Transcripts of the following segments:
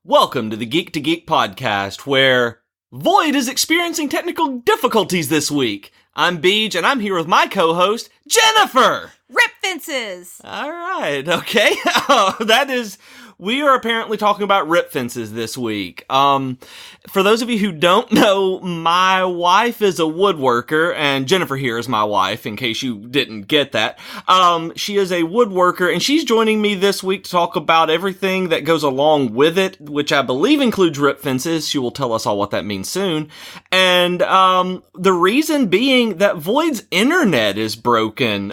Welcome to the Geek to Geek podcast, where Void is experiencing technical difficulties this week. I'm Beej, and I'm here with my co-host, Jennifer! Rip fences! Alright, okay. We are apparently talking about rip fences this week. For those of you who don't know, my wife is a woodworker, and Jennifer here is my wife, in case you didn't get that. She is a woodworker, and she's joining me this week to talk about everything that goes along with it, which I believe includes rip fences. She will tell us all what that means soon. And the reason being that Void's internet is broken.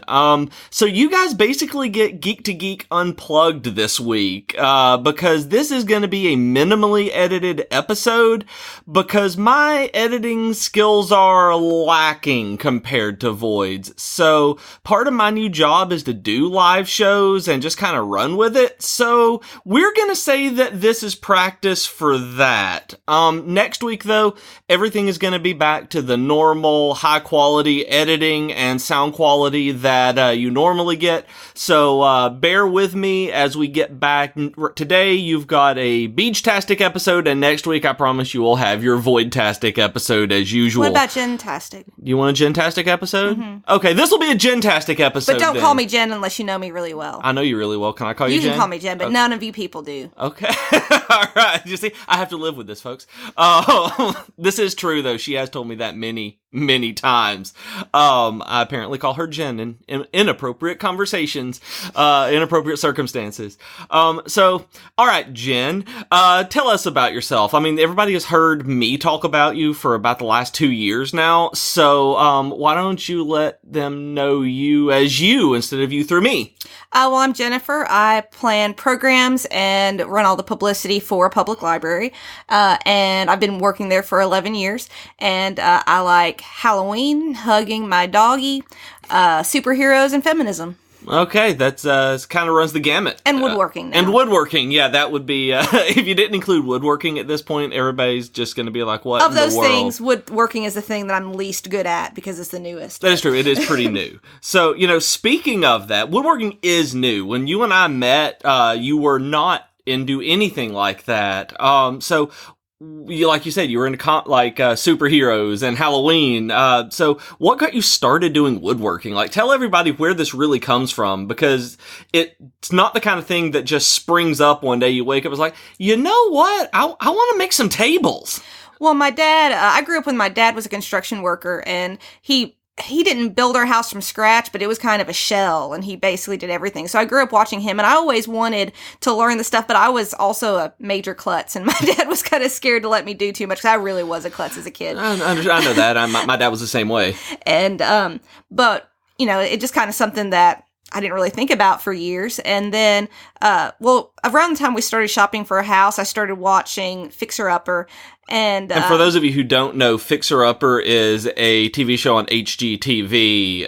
So you guys basically get Geek to Geek Unplugged this week. Because this is going to be a minimally edited episode, because my editing skills are lacking compared to Void's. So part of my new job is to do live shows and just kind of run with it. So we're going to say that this is practice for that. Next week though, everything is going to be back to the normal high quality editing and sound quality that you normally get. So bear with me as we get back. Today you've got a Beej-tastic episode, and next week I promise you will have your Void-tastic episode as usual. What about Gen-tastic? You want a Gen-tastic episode? Mm-hmm. Okay, this will be a Gen-tastic episode. But don't call me Jen unless you know me really well. I know you really well. Can I call you Jen? You can call me Jen, but none of you people do. Okay. All right. You see, I have to live with this, folks. This is true, though. She has told me that many times. I apparently call her Jen in inappropriate conversations, inappropriate circumstances. So, all right, Jen, tell us about yourself. I mean, everybody has heard me talk about you for about the last 2 years now. So, why don't you let them know you as you instead of you through me? Well, I'm Jennifer. I plan programs and run all the publicity for a public library. And I've been working there for 11 years. And I like Halloween, hugging my doggy, superheroes, and feminism. Okay, that's kind of runs the gamut. And woodworking now. And woodworking, yeah, that would be, if you didn't include woodworking at this point, everybody's just going to be like, what in the world? Of those things, woodworking is the thing that I'm least good at because it's the newest. That is true, it is pretty new. So, speaking of that, woodworking is new. When you and I met, you were not into anything like that. So, like you said, you were into superheroes and Halloween. So what got you started doing woodworking? Like, tell everybody where this really comes from, because it's not the kind of thing that just springs up one day you wake up. It's like, you know what? I want to make some tables. Well, my dad, I grew up when my dad was a construction worker, and he didn't build our house from scratch, but it was kind of a shell, and he basically did everything. So I grew up watching him, and I always wanted to learn the stuff, but I was also a major klutz, and my dad was kind of scared to let me do too much, because I really was a klutz as a kid. I know that. My dad was the same way. And, but, it just kind of something that I didn't really think about for years. And then, around the time we started shopping for a house, I started watching Fixer Upper. And for those of you who don't know, Fixer Upper is a TV show on HGTV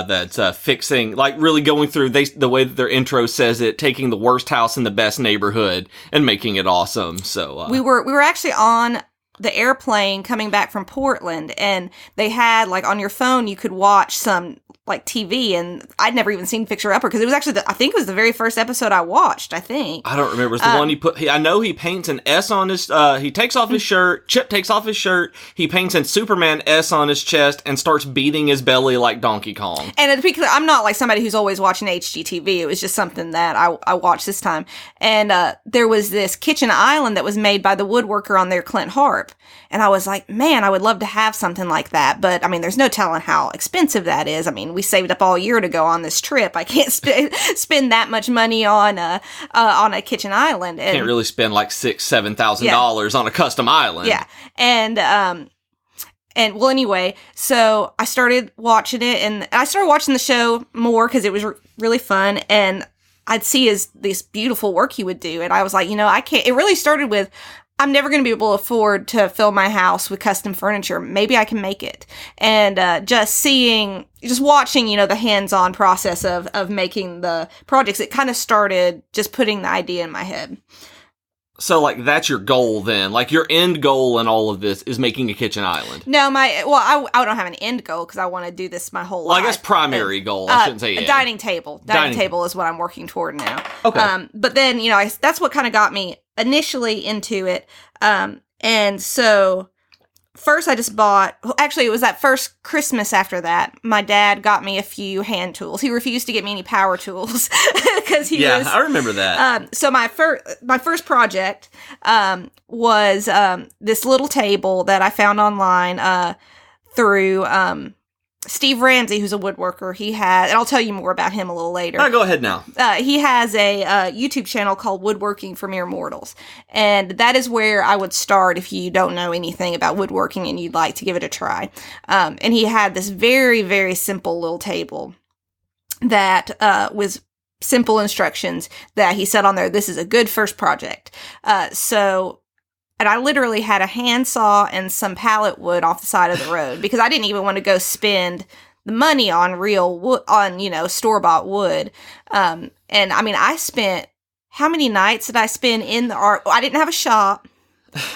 that's fixing, like really going through the way that their intro says it, taking the worst house in the best neighborhood and making it awesome. So we were actually on the airplane coming back from Portland, and they had, like, on your phone you could watch some TV, and I'd never even seen Fixer Upper, because it was actually I think it was the very first episode I watched. I don't remember. It's the one I know he paints an S on his, he takes off his shirt, Chip takes off his shirt, he paints a Superman S on his chest, and starts beating his belly like Donkey Kong. And to be clear, I'm not like somebody who's always watching HGTV. It was just something that I watched this time. And there was this kitchen island that was made by the woodworker on their Clint Harp. And I was like, man, I would love to have something like that. But, I mean, there's no telling how expensive that is. I mean, we saved up all year to go on this trip. I can't spend that much money on a kitchen island. And can't really spend like $6,000-$7,000 on a custom island. Yeah. And well, anyway, so I started watching it, and I started watching the show more because it was really fun. And I'd see this beautiful work he would do. And I was like, I can't. It really started with, I'm never going to be able to afford to fill my house with custom furniture. Maybe I can make it. And just watching, the hands-on process of making the projects, it kind of started just putting the idea in my head. So, like, that's your goal then? Like, your end goal in all of this is making a kitchen island? No, I don't have an end goal because I want to do this my whole life. I guess primary goal. I shouldn't say end. A dining table. Dining table is what I'm working toward now. Okay. But then, that's what kind of got me initially into it. And so first I just bought, actually it was that first Christmas after that, my dad got me a few hand tools. He refused to get me any power tools because he was... Yeah, I remember that. So my first project was this little table that I found online through Steve Ramsey, who's a woodworker. He had, and I'll tell you more about him a little later. Go ahead now. He has a YouTube channel called Woodworking for Mere Mortals. And that is where I would start if you don't know anything about woodworking and you'd like to give it a try. And he had this very, very simple little table that was simple instructions that he said on there, this is a good first project. And I literally had a handsaw and some pallet wood off the side of the road because I didn't even want to go spend the money on real wood, on, store-bought wood. And I mean, how many nights did I spend in I didn't have a shop.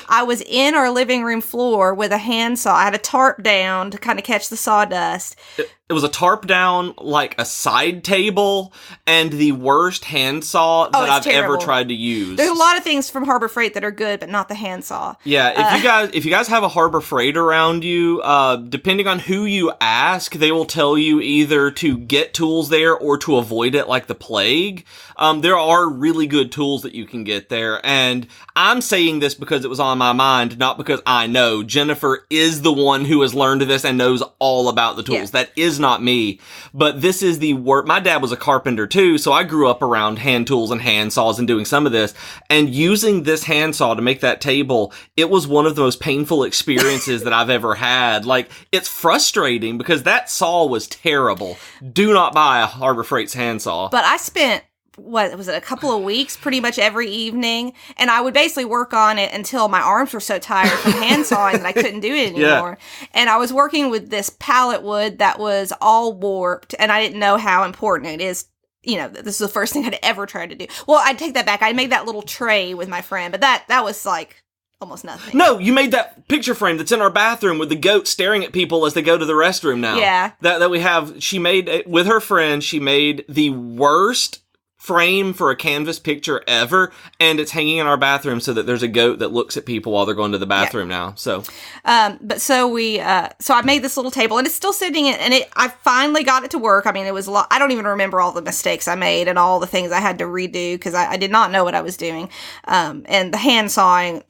I was in our living room floor with a handsaw. I had a tarp down to kind of catch the sawdust. It was a tarp down, like a side table, and the worst handsaw that I've ever tried to use. There's a lot of things from Harbor Freight that are good, but not the handsaw. Yeah, if you guys have a Harbor Freight around you, depending on who you ask, they will tell you either to get tools there or to avoid it like the plague. There are really good tools that you can get there, and I'm saying this because it was on my mind, not because I know. Jennifer is the one who has learned this and knows all about the tools. Yeah. That is not me, but this is the work. My dad was a carpenter too, so I grew up around hand tools and hand saws and doing some of this, and using this handsaw to make that table, it was one of the most painful experiences that I've ever had. Like, it's frustrating because that saw was terrible. Do not buy a Harbor Freight's handsaw. But I spent, what was it, a couple of weeks pretty much every evening, and I would basically work on it until my arms were so tired from hand sawing that I couldn't do it anymore. Yeah. And I was working with this pallet wood that was all warped, and I didn't know how important it is. This is the first thing I'd ever tried to do. Well, I'd take that back. I made that little tray with my friend, but that was like almost nothing. No, you made that picture frame that's in our bathroom with the goat staring at people as they go to the restroom now. Yeah. That we have. She made it with her friend. She made the worst frame for a canvas picture ever, and it's hanging in our bathroom so that there's a goat that looks at people while they're going to the bathroom now. So, so I made this little table, and it's still sitting in, and I finally got it to work. I mean, it was a lot. I don't even remember all the mistakes I made and all the things I had to redo because I did not know what I was doing. And the hand sawing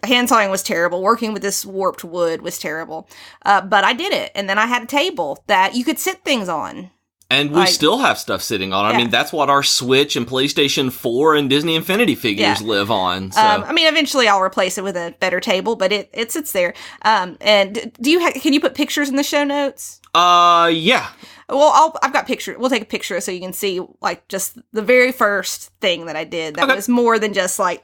was terrible. Working with this warped wood was terrible. But I did it, and then I had a table that you could sit things on. And we still have stuff sitting on. I mean, that's what our Switch and PlayStation 4 and Disney Infinity figures live on. So. Eventually I'll replace it with a better table, but it sits there. And can you put pictures in the show notes? Yeah. Well, I've got pictures. We'll take a picture so you can see, like, just the very first thing that I did. That was more than just, like,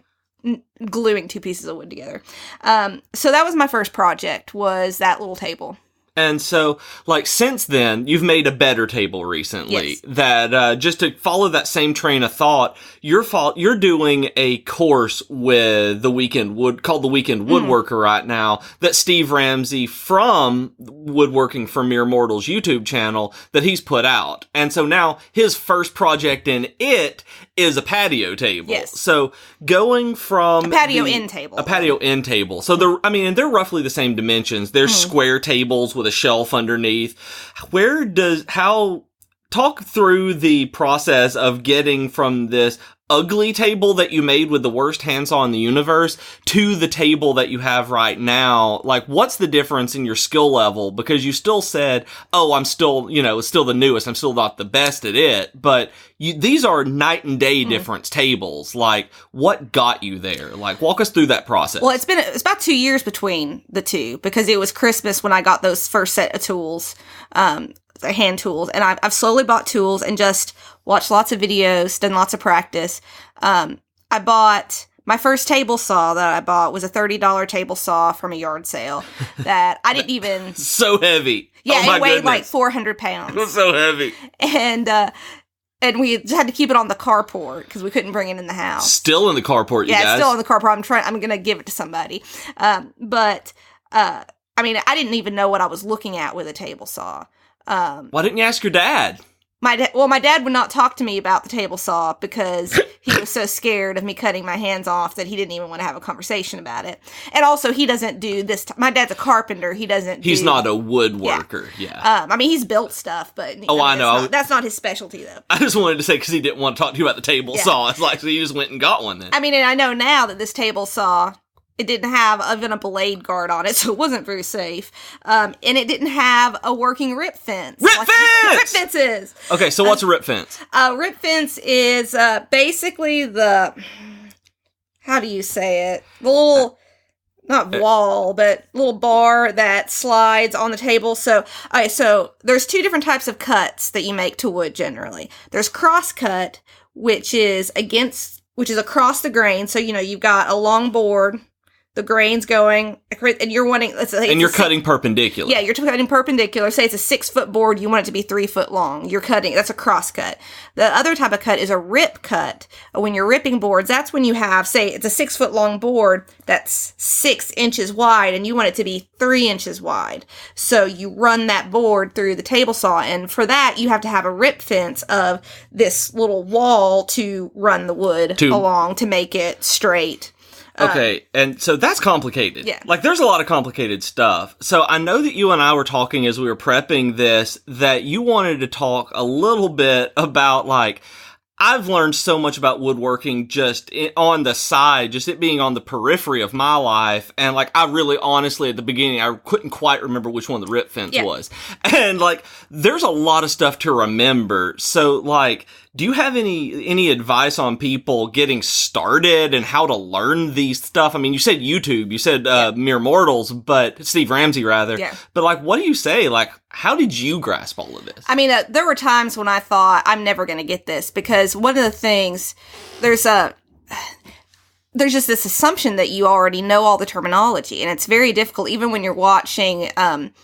gluing two pieces of wood together. So that was my first project, was that little table. And so, like, since then, you've made a better table recently. Yes. That, just to follow that same train of thought, you're doing a course with called the Weekend Woodworker right now, that Steve Ramsey from Woodworking for Mere Mortals YouTube channel that he's put out. And so now his first project in it is a patio table. Yes. So going from a patio end table. So they're roughly the same dimensions. There's square tables with a shelf underneath. Talk through the process of getting from this ugly table that you made with the worst handsaw in the universe to the table that you have right now. Like, what's the difference in your skill level? Because you still said, I'm still, it's still the newest. I'm still not the best at it, but these are night and day difference tables. Like, what got you there? Like, walk us through that process. Well, it's about 2 years between the two because it was Christmas when I got those first set of tools, the hand tools, and I've slowly bought tools and just watched lots of videos, done lots of practice. I bought my first table saw that I bought was a $30 table saw from a yard sale that I didn't even so heavy. Yeah, it weighed like 400 pounds. It was so heavy. And we just had to keep it on the carport because we couldn't bring it in the house. Still in the carport, you guys? Yeah, still in the carport. I'm going to give it to somebody. But I didn't even know what I was looking at with a table saw. Why didn't you ask your dad? my dad would not talk to me about the table saw because he was so scared of me cutting my hands off that he didn't even want to have a conversation about it. And also, he doesn't do this. My dad's a carpenter. He's not a woodworker. Yeah. I mean, he's built stuff, but I know. That's not his specialty, though. I just wanted to say because he didn't want to talk to you about the table saw. It's like, so you just went and got one then. I mean, and I know now that this table saw, it didn't have even a blade guard on it, so it wasn't very safe. And it didn't have a working rip fence. Rip fences! Okay, so what's a rip fence? A rip fence is basically the, how do you say it? The little, not wall, but little bar that slides on the table. So there's two different types of cuts that you make to wood generally. There's cross cut, which is across the grain. So, you've got a long board, the grain's going, and you're wanting, and you're cutting perpendicular. Yeah, you're cutting perpendicular. Say it's a 6-foot board, you want it to be 3 foot long. You're cutting, that's a cross cut. The other type of cut is a rip cut. When you're ripping boards, that's when you have, say it's a 6-foot long board that's 6 inches wide, and you want it to be 3 inches wide. So you run that board through the table saw, and for that, you have to have a rip fence of this little wall to run the wood along to make it straight. Okay, and so that's complicated. Yeah. Like, there's a lot of complicated stuff. So I know that you and I were talking as we were prepping this, that you wanted to talk a little bit about, like, I've learned so much about woodworking just on the side, just it being on the periphery of my life. And, like, I really honestly, at the beginning, I couldn't quite remember which one the rip fence was. And, like, there's a lot of stuff to remember. So, like, do you have any advice on people getting started and how to learn these stuff? I mean, you said YouTube, you said Mere Mortals, but Steve Ramsey rather. Yeah. But, like, what do you say? Like, how did you grasp all of this? I mean, there were times when I thought I'm never going to get this because one of the things there's just this assumption that you already know all the terminology, and it's very difficult. Even when you're watching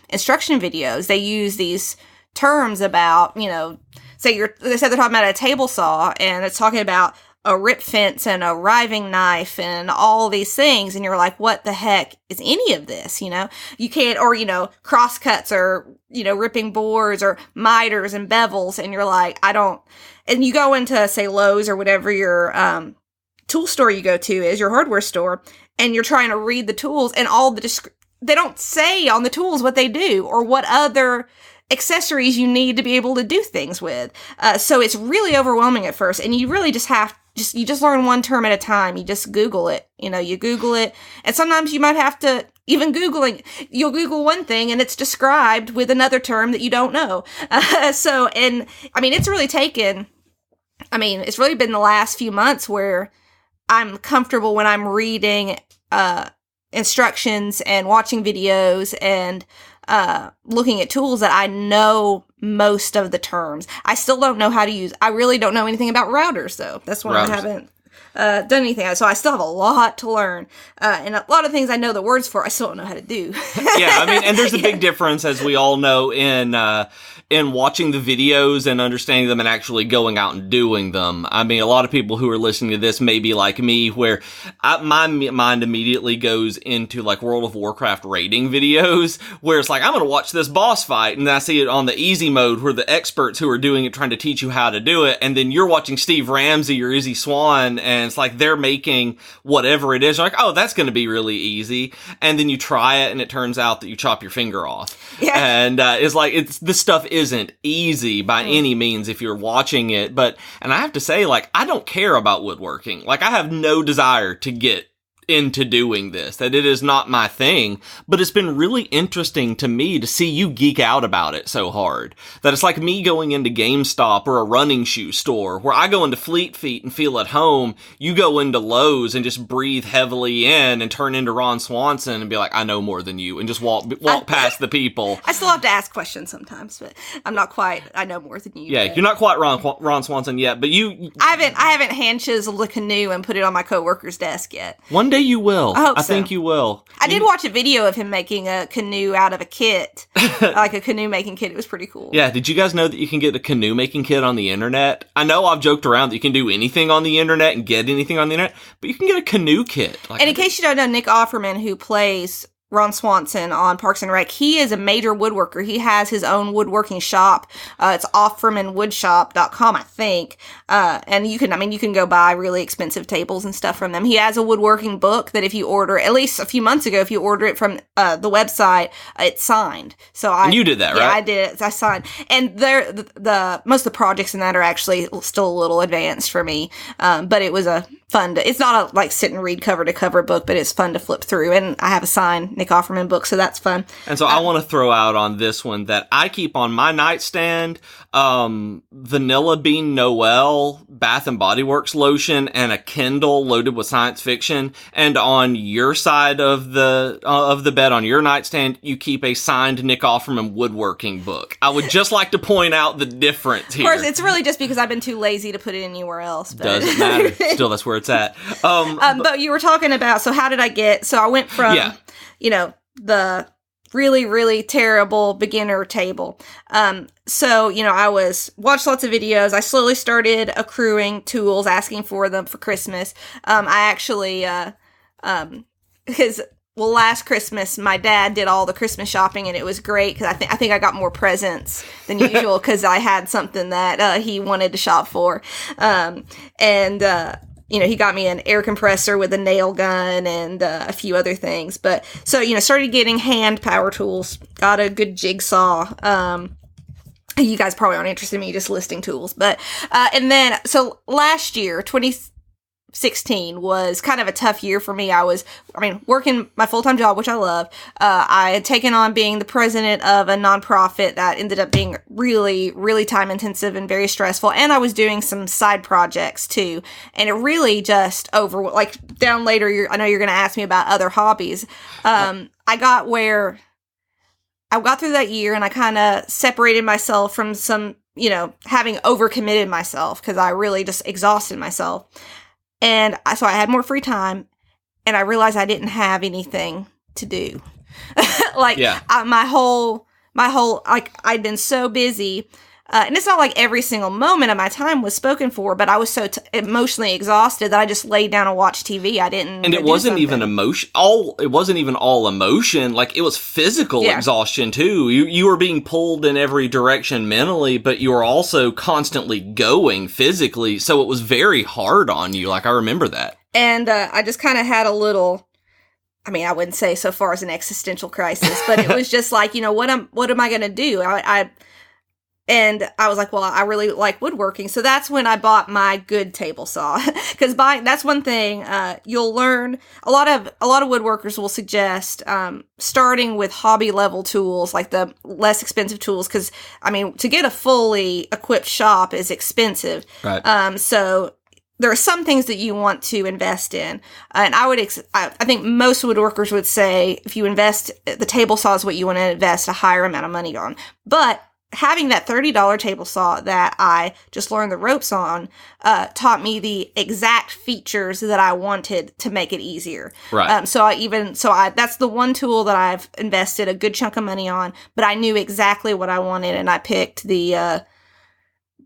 instruction videos, they use these terms about, they said they're talking about a table saw, and it's talking about a rip fence and a riving knife and all these things, and you're like, what the heck is any of this? You can't, or cross cuts or ripping boards or miters and bevels, and you're like, I don't. And you go into, say, Lowe's or whatever your tool store you go to is, your hardware store, and you're trying to read the tools, and all they don't say on the tools what they do or what other accessories you need to be able to do things with. So it's really overwhelming at first, and you really just you just learn one term at a time. You just Google it. You Google it, and sometimes you might have to, even Googling, you'll Google one thing and it's described with another term that you don't know. And I mean, it's really been the last few months where I'm comfortable when I'm reading instructions and watching videos and looking at tools that I know most of the terms. I still don't know how to use. I really don't know anything about routers, though. That's why I haven't done anything. So I still have a lot to learn. And a lot of things I know the words for, I still don't know how to do. Yeah, I mean, and there's a big difference, as we all know, in watching the videos and understanding them and actually going out and doing them. I mean, a lot of people who are listening to this may be like me, where my mind immediately goes into, like, World of Warcraft raiding videos, where it's like, I'm going to watch this boss fight, and then I see it on the easy mode, where the experts who are doing it trying to teach you how to do it, and then you're watching Steve Ramsey or Izzy Swan, and it's like they're making whatever it is. You're like, oh, that's going to be really easy. And then you try it, and it turns out that you chop your finger off. Yeah. And it's like, this stuff isn't easy by any means if you're watching it. And I have to say, like, I don't care about woodworking. Like, I have no desire to get into doing this, that it is not my thing, but it's been really interesting to me to see you geek out about it so hard, that it's like me going into GameStop or a running shoe store, where I go into Fleet Feet and feel at home. You go into Lowe's and just breathe heavily in and turn into Ron Swanson and be like, I know more than you, and just walk past the people. I still have to ask questions sometimes, but I'm not quite, I know more than you. Yeah, but. You're not quite Ron Swanson yet, but I haven't hand chiseled a canoe and put it on my coworker's desk yet. One day you will. I hope so. I think you will. I did watch a video of him making a canoe out of a kit, like a canoe making kit. It was pretty cool. Yeah, did you guys know that you can get a canoe making kit on the internet? I know I've joked around that you can do anything on the internet and get anything on the internet, but you can get a canoe kit. And in case you don't know, Nick Offerman, who plays Ron Swanson on Parks and Rec. He is a major woodworker. He has his own woodworking shop. It's offermanwoodshop.com, I think. And you can go buy really expensive tables and stuff from them. He has a woodworking book that if you order, at least a few months ago, if you order it from the website, it's signed. And you did that, right? Yeah, I did it. I signed. And the most of the projects in that are actually still a little advanced for me. But it was it's not a sit and read cover to cover book, but it's fun to flip through. And I have a signed Nick Offerman book, so that's fun. And so I want to throw out on this one that I keep on my nightstand, Vanilla Bean Noel Bath and Body Works lotion and a Kindle loaded with science fiction. And on your side of the bed, on your nightstand, you keep a signed Nick Offerman woodworking book. I would just like to point out the difference here. Of course, it's really just because I've been too lazy to put it anywhere else. But. Doesn't matter. Still, that's where it's at. But you were talking about, so how did I get, so I went from, the really, really terrible beginner table. So, I watched lots of videos. I slowly started accruing tools, asking for them for Christmas. I actually, because last Christmas, my dad did all the Christmas shopping, and it was great because I think I got more presents than usual because I had something that he wanted to shop for. He got me an air compressor with a nail gun and a few other things. But so, started getting hand power tools, got a good jigsaw. You guys probably aren't interested in me just listing tools. But, and then, so last year, 2016 was kind of a tough year for me. Working my full-time job, which I love. I had taken on being the president of a nonprofit that ended up being really, really time-intensive and very stressful. And I was doing some side projects, too. And it really just down later, I know you're going to ask me about other hobbies. I got through that year, and I kind of separated myself from some, having overcommitted myself, because I really just exhausted myself. And so I had more free time, and I realized I didn't have anything to do. My whole, I'd been so busy, and it's not like every single moment of my time was spoken for, but I was so emotionally exhausted that I just laid down and watched TV. I didn't. And it wasn't even emotion. It wasn't even all emotion. It was physical exhaustion too. You were being pulled in every direction mentally, but you were also constantly going physically. So it was very hard on you. I remember that. And I just kind of had a little. I wouldn't say so far as an existential crisis, but it was just what am I going to do? And I was like, well, I really like woodworking. So that's when I bought my good table saw. Because that's one thing you'll learn. A lot of woodworkers will suggest starting with hobby level tools, like the less expensive tools. Because, to get a fully equipped shop is expensive. Right. So there are some things that you want to invest in. And I think most woodworkers would say if you invest, the table saw is what you want to invest a higher amount of money on. But having that $30 table saw that I just learned the ropes on taught me the exact features that I wanted to make it easier. Right. That's the one tool that I've invested a good chunk of money on, but I knew exactly what I wanted, and I picked the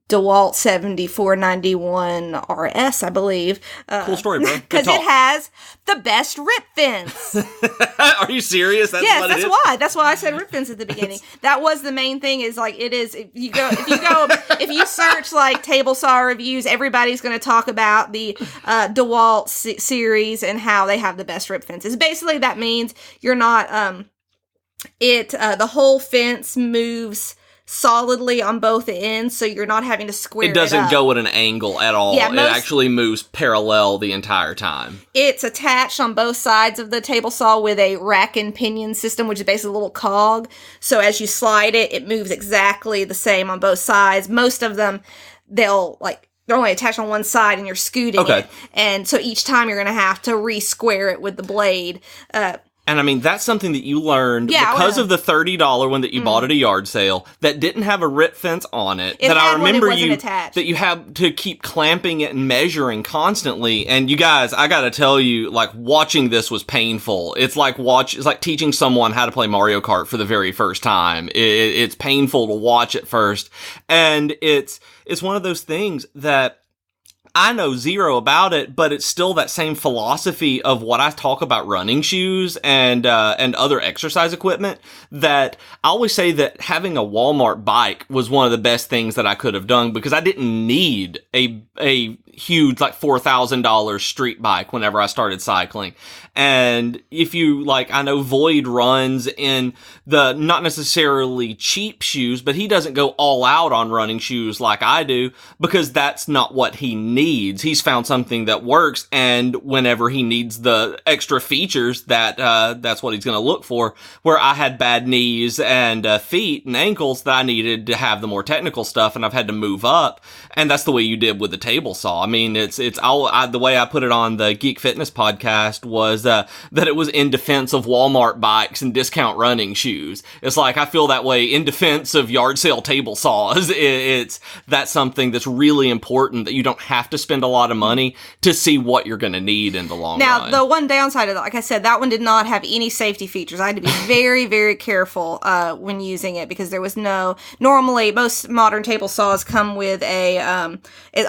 DeWalt 7491 RS, I believe. Cool story, bro. Because it has the best rip fence. Are you serious? That's why I said rip fence at the beginning. That was the main thing. If you search table saw reviews, everybody's going to talk about the DeWalt series and how they have the best rip fences. Basically, that means you're not the whole fence moves solidly on both ends, so you're not having to square it up. It doesn't go at an angle at all. Yeah, it actually moves parallel the entire time. It's attached on both sides of the table saw with a rack and pinion system, which is basically a little cog. So as you slide it, it moves exactly the same on both sides. Most of them, they're only attached on one side and you're scooting it. And so each time you're going to have to re-square it with the blade. And that's something that you learned because of the $30 one that you bought at a yard sale that didn't have a rip fence on it. That I remember that you had to keep clamping it and measuring constantly. And you guys, I gotta tell you, watching this was painful. It's like teaching someone how to play Mario Kart for the very first time. It's painful to watch at first, and it's one of those things that I know zero about it, but it's still that same philosophy of what I talk about running shoes and other exercise equipment, that I always say that having a Walmart bike was one of the best things that I could have done, because I didn't need a huge, like, $4,000 street bike whenever I started cycling. And if you, like, I know Void runs in the not necessarily cheap shoes, but he doesn't go all out on running shoes like I do, because that's not what he needs. He's found something that works, and whenever he needs the extra features, that's what he's going to look for. Where I had bad knees and feet and ankles, that I needed to have the more technical stuff, and I've had to move up. And that's the way you did with the table saw. I mean, the way I put it on the Geek Fitness podcast was that it was in defense of Walmart bikes and discount running shoes. It's like, I feel that way in defense of yard sale table saws. That's something that's really important, that you don't have to spend a lot of money to see what you're going to need in the long run. Now, the one downside of that, like I said, that one did not have any safety features. I had to be very, very careful when using it, because there was normally most modern table saws come with a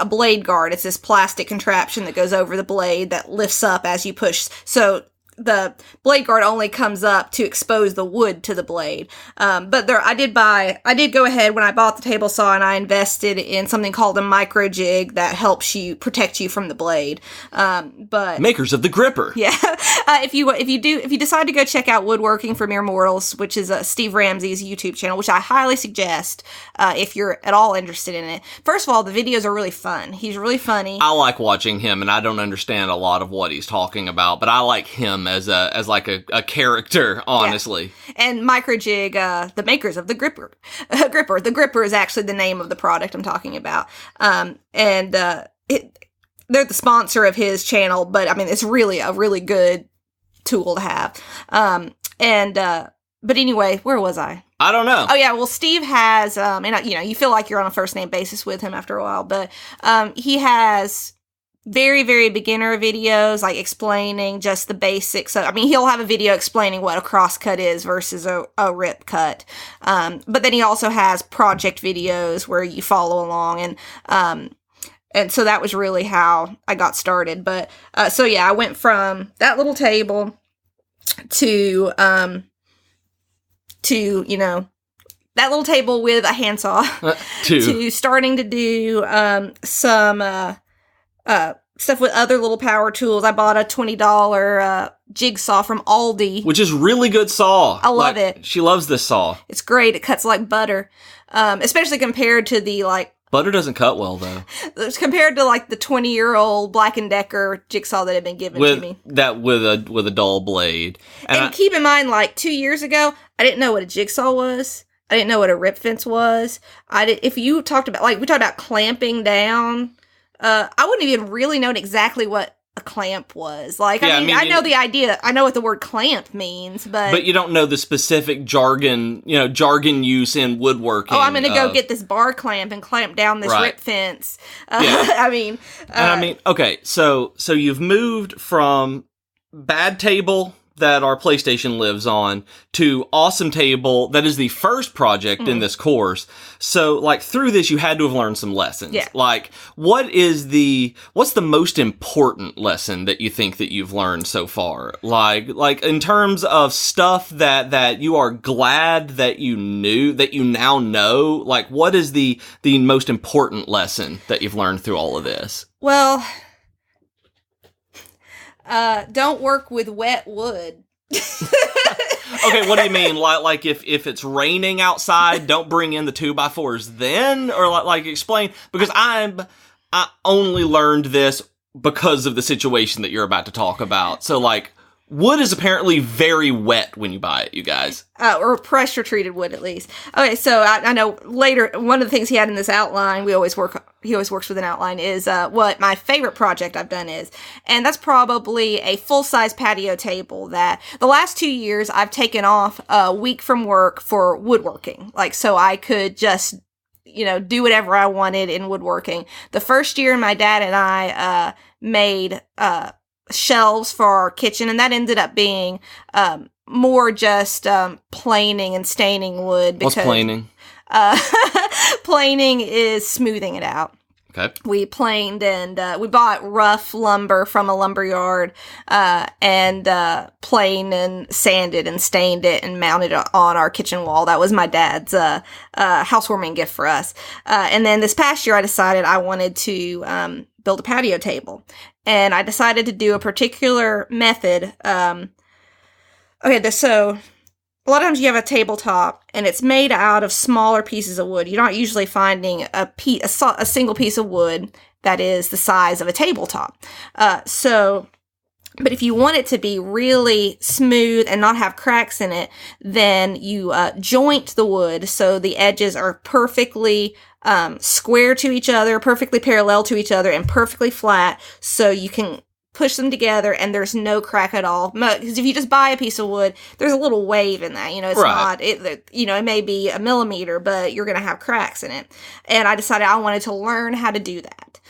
blade guard. It's this plastic contraption that goes over the blade that lifts up as you push. So the blade guard only comes up to expose the wood to the blade. But I did go ahead when I bought the table saw, and I invested in something called a micro jig that helps you protect you from the blade. But makers of the gripper. Yeah. If you decide to go check out Woodworking for Mere Mortals, which is Steve Ramsey's YouTube channel, which I highly suggest, if you're at all interested in it. First of all, the videos are really fun. He's really funny. I like watching him, and I don't understand a lot of what he's talking about, but I like him as a character, honestly. Yeah. And Microjig, the makers of the Gripper. The Gripper is actually the name of the product I'm talking about. They're the sponsor of his channel, but I mean, it's really a really good tool to have. But anyway, where was I? I don't know. Oh yeah, well, Steve has, you feel like you're on a first name basis with him after a while, but he has very, very beginner videos, like explaining just the basics. So, I mean, he'll have a video explaining what a crosscut is versus a rip cut. But then he also has project videos where you follow along, and so that was really how I got started. But, so yeah, I went from that little table to that little table with a handsaw to starting to do some stuff with other little power tools. I bought a $20 jigsaw from Aldi, which is really good saw. I love it. She loves this saw. It's great. It cuts like butter, especially compared to the butter doesn't cut well though. Compared to the 20-year-old Black & Decker jigsaw that had been given to me. That with a dull blade. And keep in mind, 2 years ago, I didn't know what a jigsaw was. I didn't know what a rip fence was. If you talked about we talked about clamping down, I wouldn't even really known exactly what a clamp was. I know the idea. I know what the word clamp means, but you don't know the specific jargon use in woodworking. Oh, I'm going to go get this bar clamp and clamp down this rip fence. Yeah. Okay, so you've moved from bad table that our PlayStation lives on to awesome table that is the first project in this course. So through this you had to have learned some lessons. Yeah. What's the most important lesson that you think that you've learned so far? Like in terms of stuff that you are glad that you knew, that you now know, what is the most important lesson that you've learned through all of this? Well, don't work with wet wood. Okay, what do you mean? Like if it's raining outside, don't bring in the 2x4s then? Or explain, because I only learned this because of the situation that you're about to talk about. So wood is apparently very wet when you buy it, you guys. Or pressure-treated wood, at least. Okay, so I know later, one of the things he had in this outline, he always works with an outline, is what my favorite project I've done is. And that's probably a full-size patio table that the last 2 years I've taken off a week from work for woodworking. So I could just do whatever I wanted in woodworking. The first year, my dad and I made shelves for our kitchen, and that ended up being more just planing and staining wood. What's planing? Planing is smoothing it out. Okay. We planed and we bought rough lumber from a lumber yard and planed and sanded and stained it and mounted it on our kitchen wall. That was my dad's housewarming gift for us. And then this past year, I decided I wanted to build a patio table. And I decided to do a particular method. So a lot of times you have a tabletop and it's made out of smaller pieces of wood. You're not usually finding a single piece of wood that is the size of a tabletop. But if you want it to be really smooth and not have cracks in it, then you joint the wood so the edges are perfectly square to each other, perfectly parallel to each other, and perfectly flat, so you can push them together and there's no crack at all. Because if you just buy a piece of wood, there's a little wave in that. It's not, it may be a millimeter, but you're going to have cracks in it. And I decided I wanted to learn how to do that.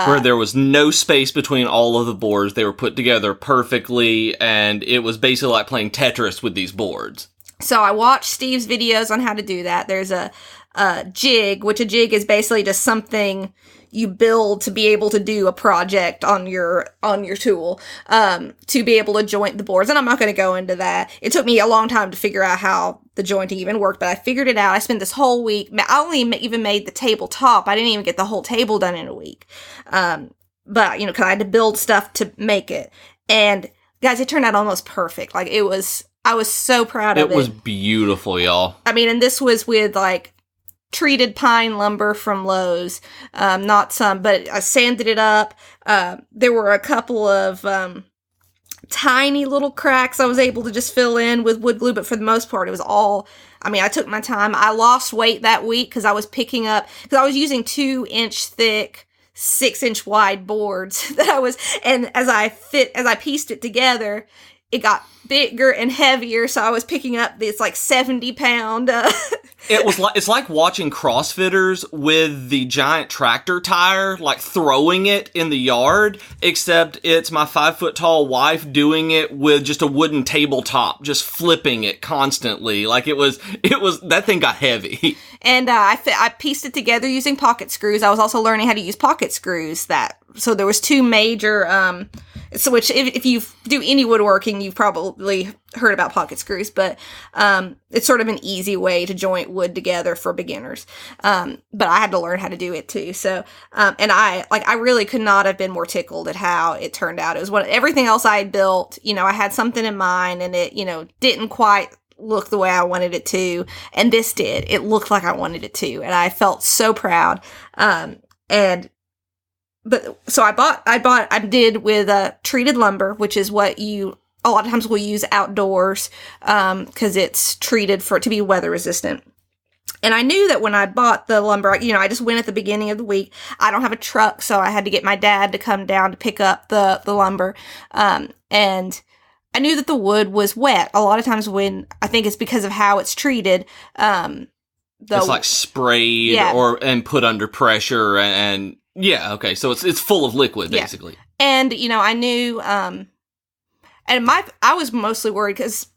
Where there was no space between all of the boards. They were put together perfectly, and it was basically like playing Tetris with these boards. So I watched Steve's videos on how to do that. There's a jig, which a jig is basically just something you build to be able to do a project on your tool, to be able to joint the boards. And I'm not going to go into that. It took me a long time to figure out how the jointing even worked, but I figured it out. I spent this whole week. I only even made the tabletop. I didn't even get the whole table done in a week. But, because I had to build stuff to make it. And guys, it turned out almost perfect. Like I was so proud of it. It was beautiful, y'all. And this was with treated pine lumber from Lowe's, not some, but I sanded it up. There were a couple of tiny little cracks I was able to just fill in with wood glue, but for the most part, it was all, I took my time. I lost weight that week because I was because I was using 2-inch thick, 6-inch wide boards and as I pieced it together, it got bigger and heavier, so I was picking up this 70-pound. It's like watching CrossFitters with the giant tractor tire, throwing it in the yard, except it's my 5-foot-tall wife doing it with just a wooden tabletop, just flipping it constantly. It was that thing got heavy. And I pieced it together using pocket screws. I was also learning how to use pocket screws. So there was two major, which if you do any woodworking, you've probably heard about pocket screws, but it's sort of an easy way to joint wood together for beginners. But I had to learn how to do it too. So, and I really could not have been more tickled at how it turned out. It was everything else I had built, I had something in mind and it, didn't quite look the way I wanted it to. And this did. It looked like I wanted it to. And I felt so proud. So I did with treated lumber, which is what a lot of times we'll use outdoors, because it's treated to be weather resistant. And I knew that when I bought the lumber, I just went at the beginning of the week. I don't have a truck, so I had to get my dad to come down to pick up the lumber. And I knew that the wood was wet. A lot of times I think it's because of how it's treated, it's sprayed and put under pressure and yeah, okay. So it's full of liquid, basically. Yeah. And, I knew, and I was mostly worried because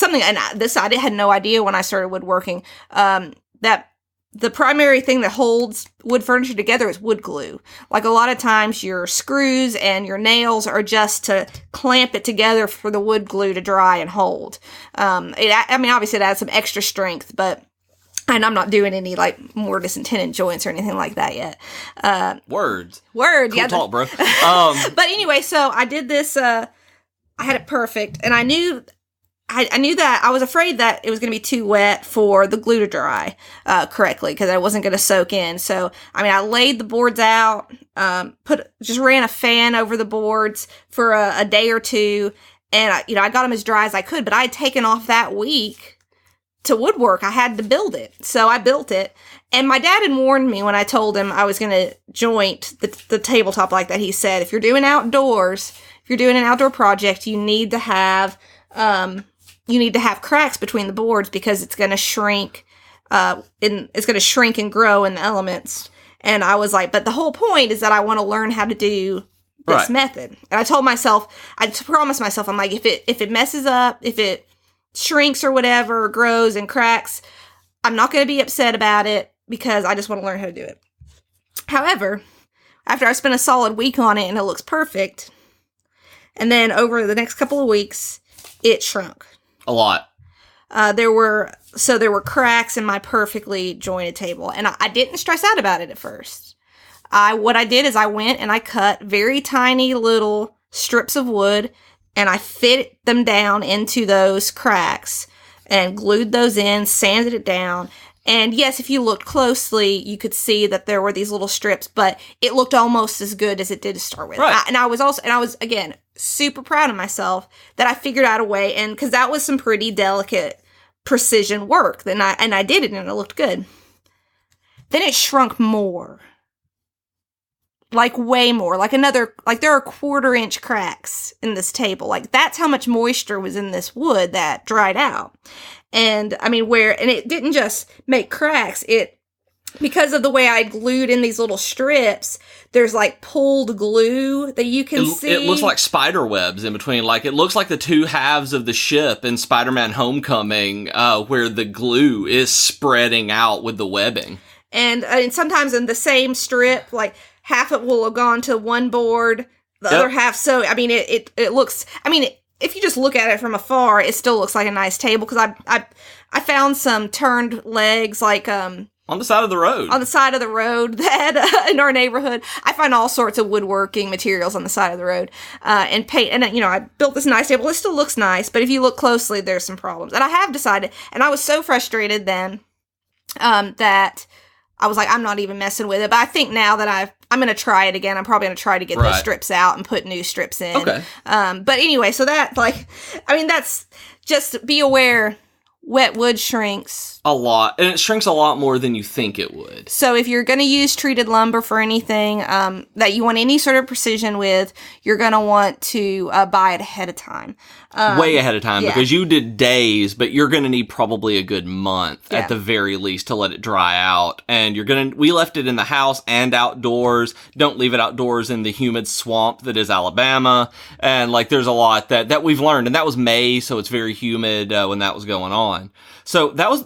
I had no idea when I started woodworking, that the primary thing that holds wood furniture together is wood glue. A lot of times your screws and your nails are just to clamp it together for the wood glue to dry and hold. Obviously it adds some extra strength, and I'm not doing any mortise and tenon joints or anything like that yet. Words. Cool yeah. Talk, bro. But anyway, so I did this. I had it perfect, and I knew that I was afraid that it was going to be too wet for the glue to dry correctly because I wasn't going to soak in. So I laid the boards out, just ran a fan over the boards for a day or two, and I got them as dry as I could. But I had taken off that week to woodwork. I had to build it. So I built it. And my dad had warned me when I told him I was going to joint the tabletop like that. He said, if you're doing an outdoor project, you need to have cracks between the boards because it's going to shrink, and grow in the elements. And I was like, but the whole point is that I want to learn how to do this method. And I promised myself, I'm like, if it messes up, if it shrinks or whatever, or grows and cracks, I'm not going to be upset about it because I just want to learn how to do it. However, after I spent a solid week on it and it looks perfect, and then over the next couple of weeks, it shrunk. A lot. There were cracks in my perfectly jointed table, and I didn't stress out about it at first. What I did is I went and I cut very tiny little strips of wood, and I fit them down into those cracks and glued those in, sanded it down. And yes, if you looked closely, you could see that there were these little strips, but it looked almost as good as it did to start with. Right. I was again super proud of myself that I figured out a way, and because that was some pretty delicate precision work, and I did it, and it looked good. Then it shrunk more, like way more, like there are 1/4-inch cracks in this table. Like that's how much moisture was in this wood that dried out. And I mean, and it didn't just make cracks, because of the way I glued in these little strips, there's like pulled glue that you can see. It looks like spider webs in between. Like it looks like the two halves of the ship in Spider-Man Homecoming, where the glue is spreading out with the webbing. And sometimes in the same strip, like half it will have gone to one board, the other half. So, I mean, it looks, I mean, if you just look at it from afar, it still looks like a nice table, because I found some turned legs, like, on the side of the road. On the side of the road that in our neighborhood. I find all sorts of woodworking materials on the side of the road. And paint. And, I built this nice table. It still looks nice, but if you look closely, there's some problems. And I have decided, and I was so frustrated then, that I was like, I'm not even messing with it. But I think now that I'm going to try it again. I'm probably going to try to get those strips out and put new strips in. Okay. But anyway, so that, that's just be aware. Wet wood shrinks a lot, and it shrinks a lot more than you think it would. So if you're going to use treated lumber for anything that you want any sort of precision with, you're going to want to buy it ahead of time. Way ahead of time, because you did days, but you're going to need probably a good month at the very least to let it dry out. And we left it in the house and outdoors. Don't leave it outdoors in the humid swamp that is Alabama. And there's a lot that we've learned, and that was May, so it's very humid when that was going on. So that was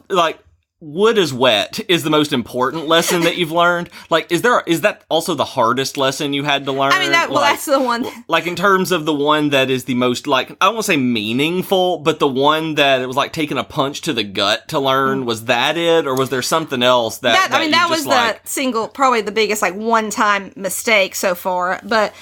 wood is wet is the most important lesson that you've learned. Is that also the hardest lesson you had to learn? I mean, that's the one. In terms of the one that is the most, I don't want to say meaningful, but the one that it was like taking a punch to the gut to learn, was that it? Or was there something else that was probably the biggest, one-time mistake so far. But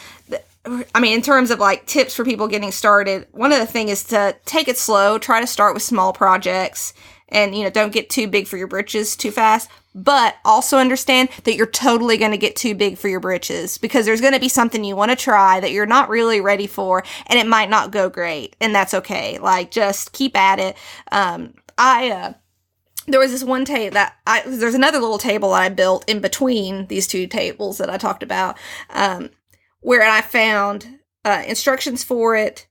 I mean, in terms of tips for people getting started, one of the things is to take it slow, try to start with small projects, and, don't get too big for your britches too fast, but also understand that you're totally going to get too big for your britches, because there's going to be something you want to try that you're not really ready for, and it might not go great, and that's okay. Just keep at it. There was this one table there's another little table that I built in between these two tables that I talked about, where I found instructions for it.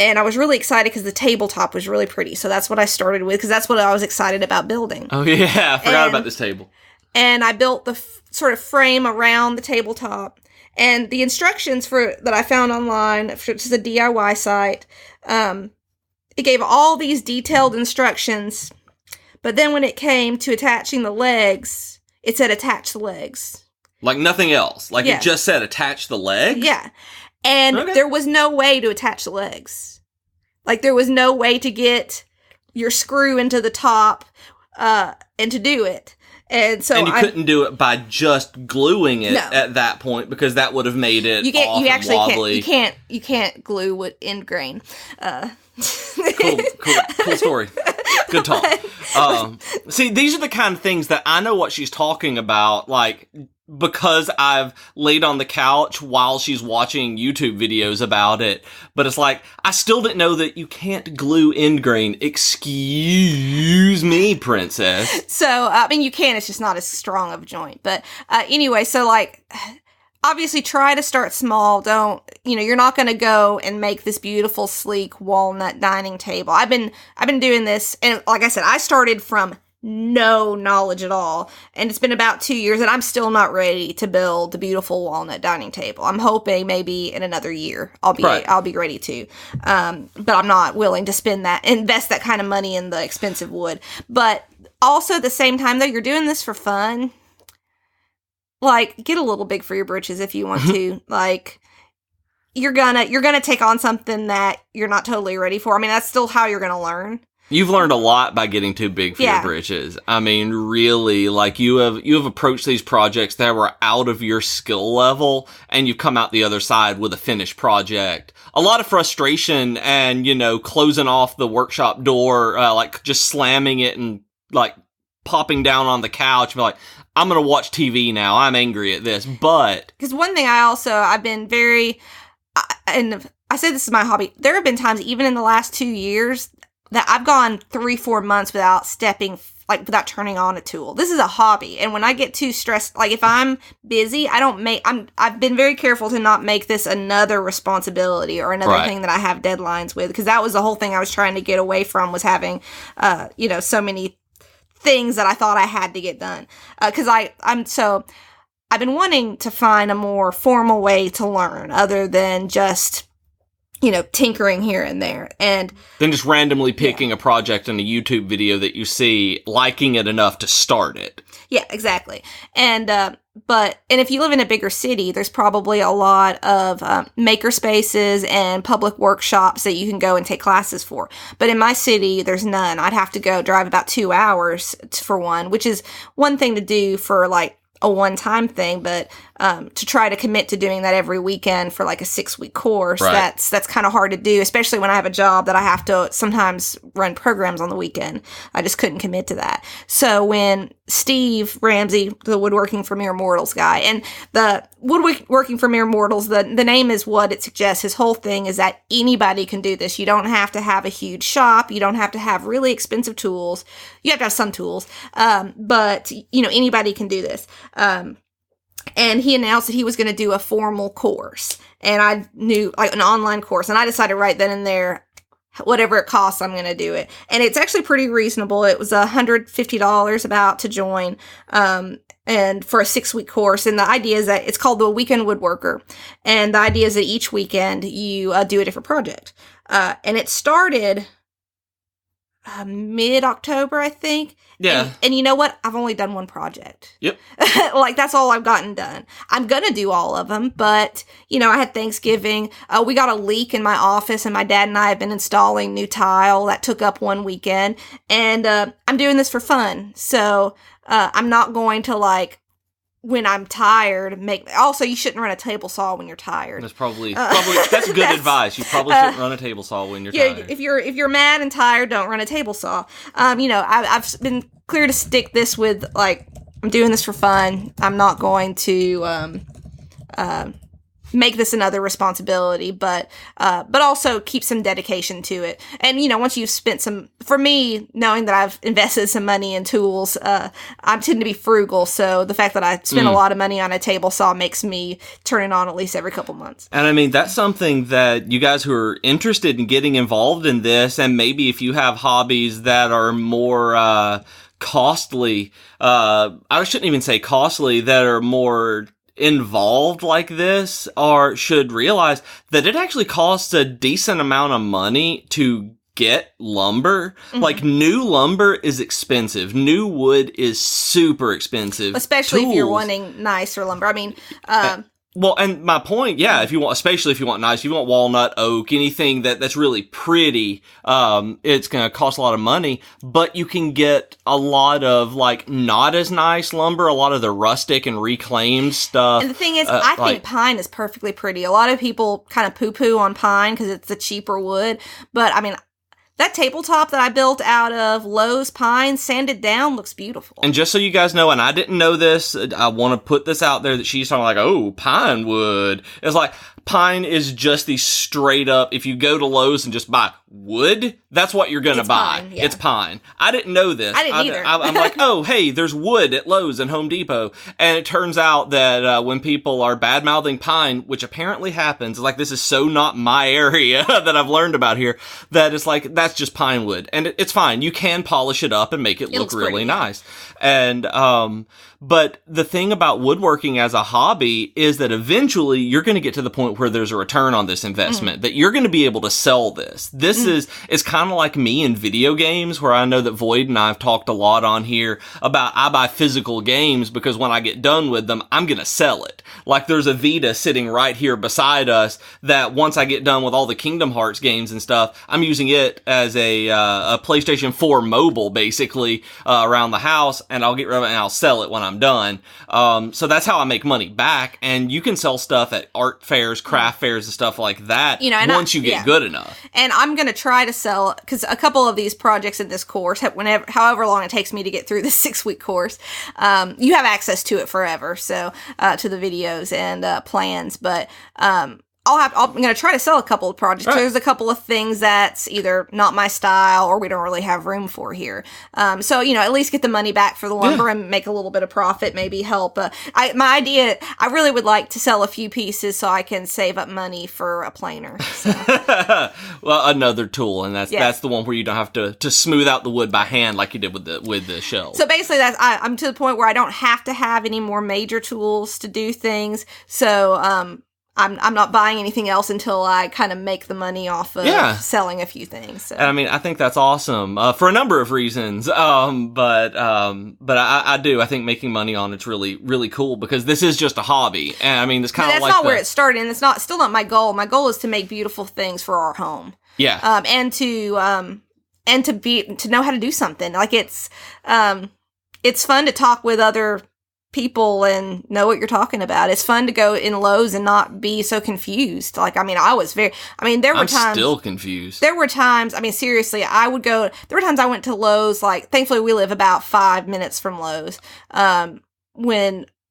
And I was really excited because the tabletop was really pretty. So that's what I started with, because that's what I was excited about building. Oh, yeah. I forgot about this table. And I built the sort of frame around the tabletop. And the instructions that I found online, which is a DIY site, it gave all these detailed instructions. But then when it came to attaching the legs, it said attach the legs. Like nothing else. It just said attach the legs? Yeah. And there was no way to attach the legs. There was no way to get your screw into the top and to do it. And so you couldn't do it by just gluing it at that point, because that would have made it wobbly. You can't glue with end grain. Cool story. Good talk. See, these are the kind of things that I know what she's talking about, because I've laid on the couch while she's watching YouTube videos about it. But it's I still didn't know that you can't glue end grain. Excuse me, princess. So, I mean, you can. It's just not as strong of a joint. But anyway, so obviously try to start small. You're not going to go and make this beautiful, sleek walnut dining table. I've been doing this, and like I said, I started from no knowledge at all, and it's been about 2 years, and I'm still not ready to build the beautiful walnut dining table. I'm hoping maybe in another year I'll be ready to, but I'm not willing to invest that kind of money in the expensive wood. But also at the same time, though, you're doing this for fun. like, get a little big for your britches if you want to. Like, you're gonna take on something that you're not totally ready for. I mean, that's still how you're gonna learn. You've learned a lot by getting too big for your britches. I mean, really, like you have approached these projects that were out of your skill level, and you've come out the other side with a finished project. A lot of frustration and, closing off the workshop door, like just slamming it and like popping down on the couch and be like, I'm going to watch TV now. I'm angry at this. But because one thing I've been very, and I say this is my hobby. There have been times even in the last 2 years that I've gone 3-4 months without without turning on a tool. This is a hobby. And when I get too stressed, like if I'm busy, I've been very careful to not make this another responsibility or another thing that I have deadlines with. Because that was the whole thing I was trying to get away from, was having, so many things that I thought I had to get done. Cause I've been wanting to find a more formal way to learn other than just, tinkering here and there. And then just randomly picking a project in a YouTube video that you see, liking it enough to start it. Yeah, exactly. And if you live in a bigger city, there's probably a lot of maker spaces and public workshops that you can go and take classes for. But in my city, there's none. I'd have to go drive about 2 hours for one, which is one thing to do for like a one-time thing, but to try to commit to doing that every weekend for like a 6-week course, that's kind of hard to do, especially when I have a job that I have to sometimes run programs on the weekend. I just couldn't commit to that. So when Steve Ramsey, the Woodworking for Mere Mortals guy, and the Woodworking for Mere Mortals, the name is what it suggests. His whole thing is that anybody can do this. You don't have to have a huge shop. You don't have to have really expensive tools. You have to have some tools. But anybody can do this. And he announced that he was going to do a formal course, and I knew, like, an online course, and I decided right then and there, whatever it costs, I'm going to do it. And it's actually pretty reasonable. It was $150 about to join, and for a 6-week course. And the idea is that it's called the Weekend Woodworker. And the idea is that each weekend you do a different project. And it started mid-October, I think. Yeah. And you know what? I've only done one project. Yep. Like, that's all I've gotten done. I'm going to do all of them, but, I had Thanksgiving. We got a leak in my office, and my dad and I have been installing new tile. That took up one weekend. And I'm doing this for fun. So I'm not going to, like, when I'm tired, also, you shouldn't run a table saw when you're tired. That's probably that's good advice. You probably shouldn't run a table saw when you're tired. If you're mad and tired, don't run a table saw. I've been clear to stick this with, like, I'm doing this for fun. I'm not going to make this another responsibility, but also keep some dedication to it. And, once you've spent for me, knowing that I've invested some money in tools, I tend to be frugal. So the fact that I spend a lot of money on a table saw makes me turn it on at least every couple months. And I mean, that's something that you guys who are interested in getting involved in this, and maybe if you have hobbies that are more, costly, I shouldn't even say costly, that are more involved like this, or should realize that it actually costs a decent amount of money to get lumber. Mm-hmm. Like, new lumber is expensive. New wood is super expensive. Especially if you're wanting nicer lumber. I mean, well, and my point, especially if you want nice, if you want walnut, oak, anything that's really pretty, it's going to cost a lot of money, but you can get a lot of, like, not as nice lumber, a lot of the rustic and reclaimed stuff. And the thing is, I think pine is perfectly pretty. A lot of people kind of poo-poo on pine because it's a cheaper wood, but, I mean, that tabletop that I built out of Lowe's pine, sanded down, looks beautiful. And just so you guys know, and I didn't know this, I want to put this out there that she's talking like, oh, pine wood. It's like, pine is just the straight up, if you go to Lowe's and just buy wood, that's what you're going to buy. Pine, yeah. It's pine. I didn't know this. I didn't either. I'm like, oh, hey, there's wood at Lowe's and Home Depot. And it turns out that when people are bad-mouthing pine, which apparently happens, like, this is so not my area that I've learned about here, that it's like, that's just pine wood. And it's fine. You can polish it up and make it look really pretty, nice. And, but the thing about woodworking as a hobby is that eventually you're going to get to the point point where there's a return on this investment, that you're going to be able to sell this. This is kind of like me in video games, where I know that Void and I have talked a lot on here about I buy physical games because when I get done with them, I'm going to sell it. Like there's a Vita sitting right here beside us that once I get done with all the Kingdom Hearts games and stuff, I'm using it as a PlayStation 4 mobile, basically, around the house, and I'll get rid of it and I'll sell it when I'm done. So that's how I make money back, and you can sell stuff at art fairs, craft fairs, and stuff like that once you get good enough. And I'm going to try to sell, because a couple of these projects in this course, however long it takes me to get through this 6-week course, you have access to it forever, so to the videos and plans, but I'm going to try to sell a couple of projects. Right. There's a couple of things that's either not my style or we don't really have room for here. So, at least get the money back for the lumber and make a little bit of profit, maybe help. My idea, I really would like to sell a few pieces so I can save up money for a planer. So. Well, another tool, and that's the one where you don't have to smooth out the wood by hand like you did with the shells. So basically, I'm to the point where I don't have to have any more major tools to do things. So, I'm not buying anything else until I kind of make the money off of selling a few things. So. And I mean, I think that's awesome for a number of reasons. But I do. I think making money on it's really, really cool because this is just a hobby. And I mean, it's kind of like not where it started, and it's still not my goal. My goal is to make beautiful things for our home. Yeah. And to know how to do something. Like it's fun to talk with other people and know what you're talking about. It's fun to go in Lowe's and not be so confused. Like, I mean, there were times... I'm still confused. There were times, I mean, seriously, there were times I went to Lowe's, like, thankfully we live about 5 minutes from Lowe's, I'd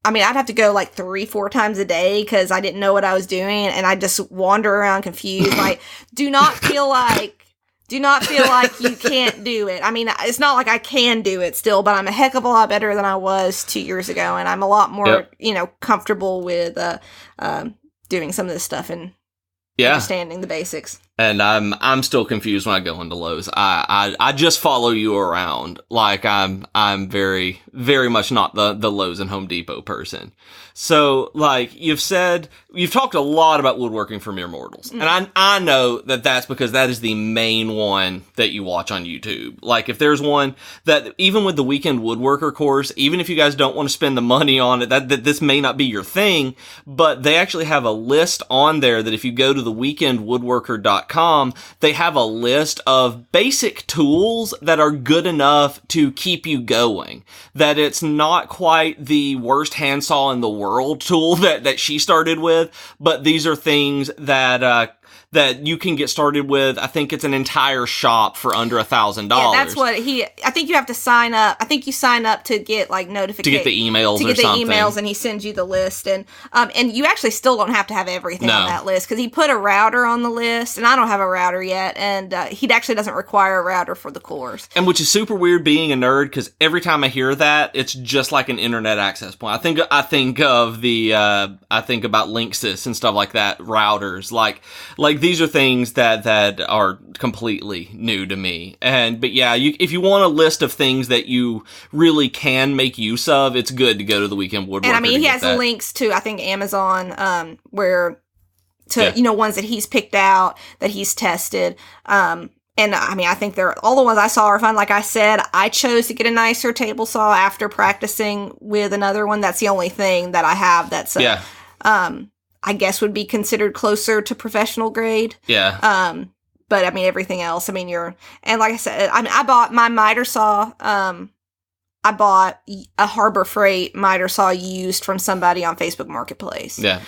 have to go like 3-4 times a day because I didn't know what I was doing and I just wander around confused. Like, do not feel like you can't do it. I mean, it's not like I can do it still, but I'm a heck of a lot better than I was 2 years ago, and I'm a lot more, comfortable with doing some of this stuff and understanding the basics. And I'm still confused when I go into Lowe's. I just follow you around. Like I'm very, very much not the Lowe's and Home Depot person. So, like, you've talked a lot about woodworking for mere mortals. Mm. And I know that that's because that is the main one that you watch on YouTube. Like, if there's one that, even with the Weekend Woodworker course, even if you guys don't want to spend the money on it, that this may not be your thing, but they actually have a list on there that if you go to theweekendwoodworker.com, they have a list of basic tools that are good enough to keep you going. That it's not quite the worst handsaw in the world tool that she started with, but these are things that you can get started with. I think it's an entire shop for under $1,000. Yeah, that's what I think you have to sign up. I think you sign up to get like notifications. To get the emails or something. Emails, and he sends you the list. And you actually still don't have to have everything on that list because he put a router on the list, and I don't have a router yet, and he actually doesn't require a router for the course. And which is super weird being a nerd because every time I hear that, it's just like an internet access point. I think about Linksys and stuff like that, routers, like these are things that are completely new to me. But yeah, if you want a list of things that you really can make use of, it's good to go to the Weekend Woodworker. And I mean, he has links to, I think, Amazon, ones that he's picked out, that he's tested. And I mean, I think all the ones I saw are fun. Like I said, I chose to get a nicer table saw after practicing with another one. That's the only thing that I have that's I guess would be considered closer to professional grade. Yeah. But I mean, everything else, and like I said, I bought my miter saw. I bought a Harbor Freight miter saw used from somebody on Facebook Marketplace. Yeah.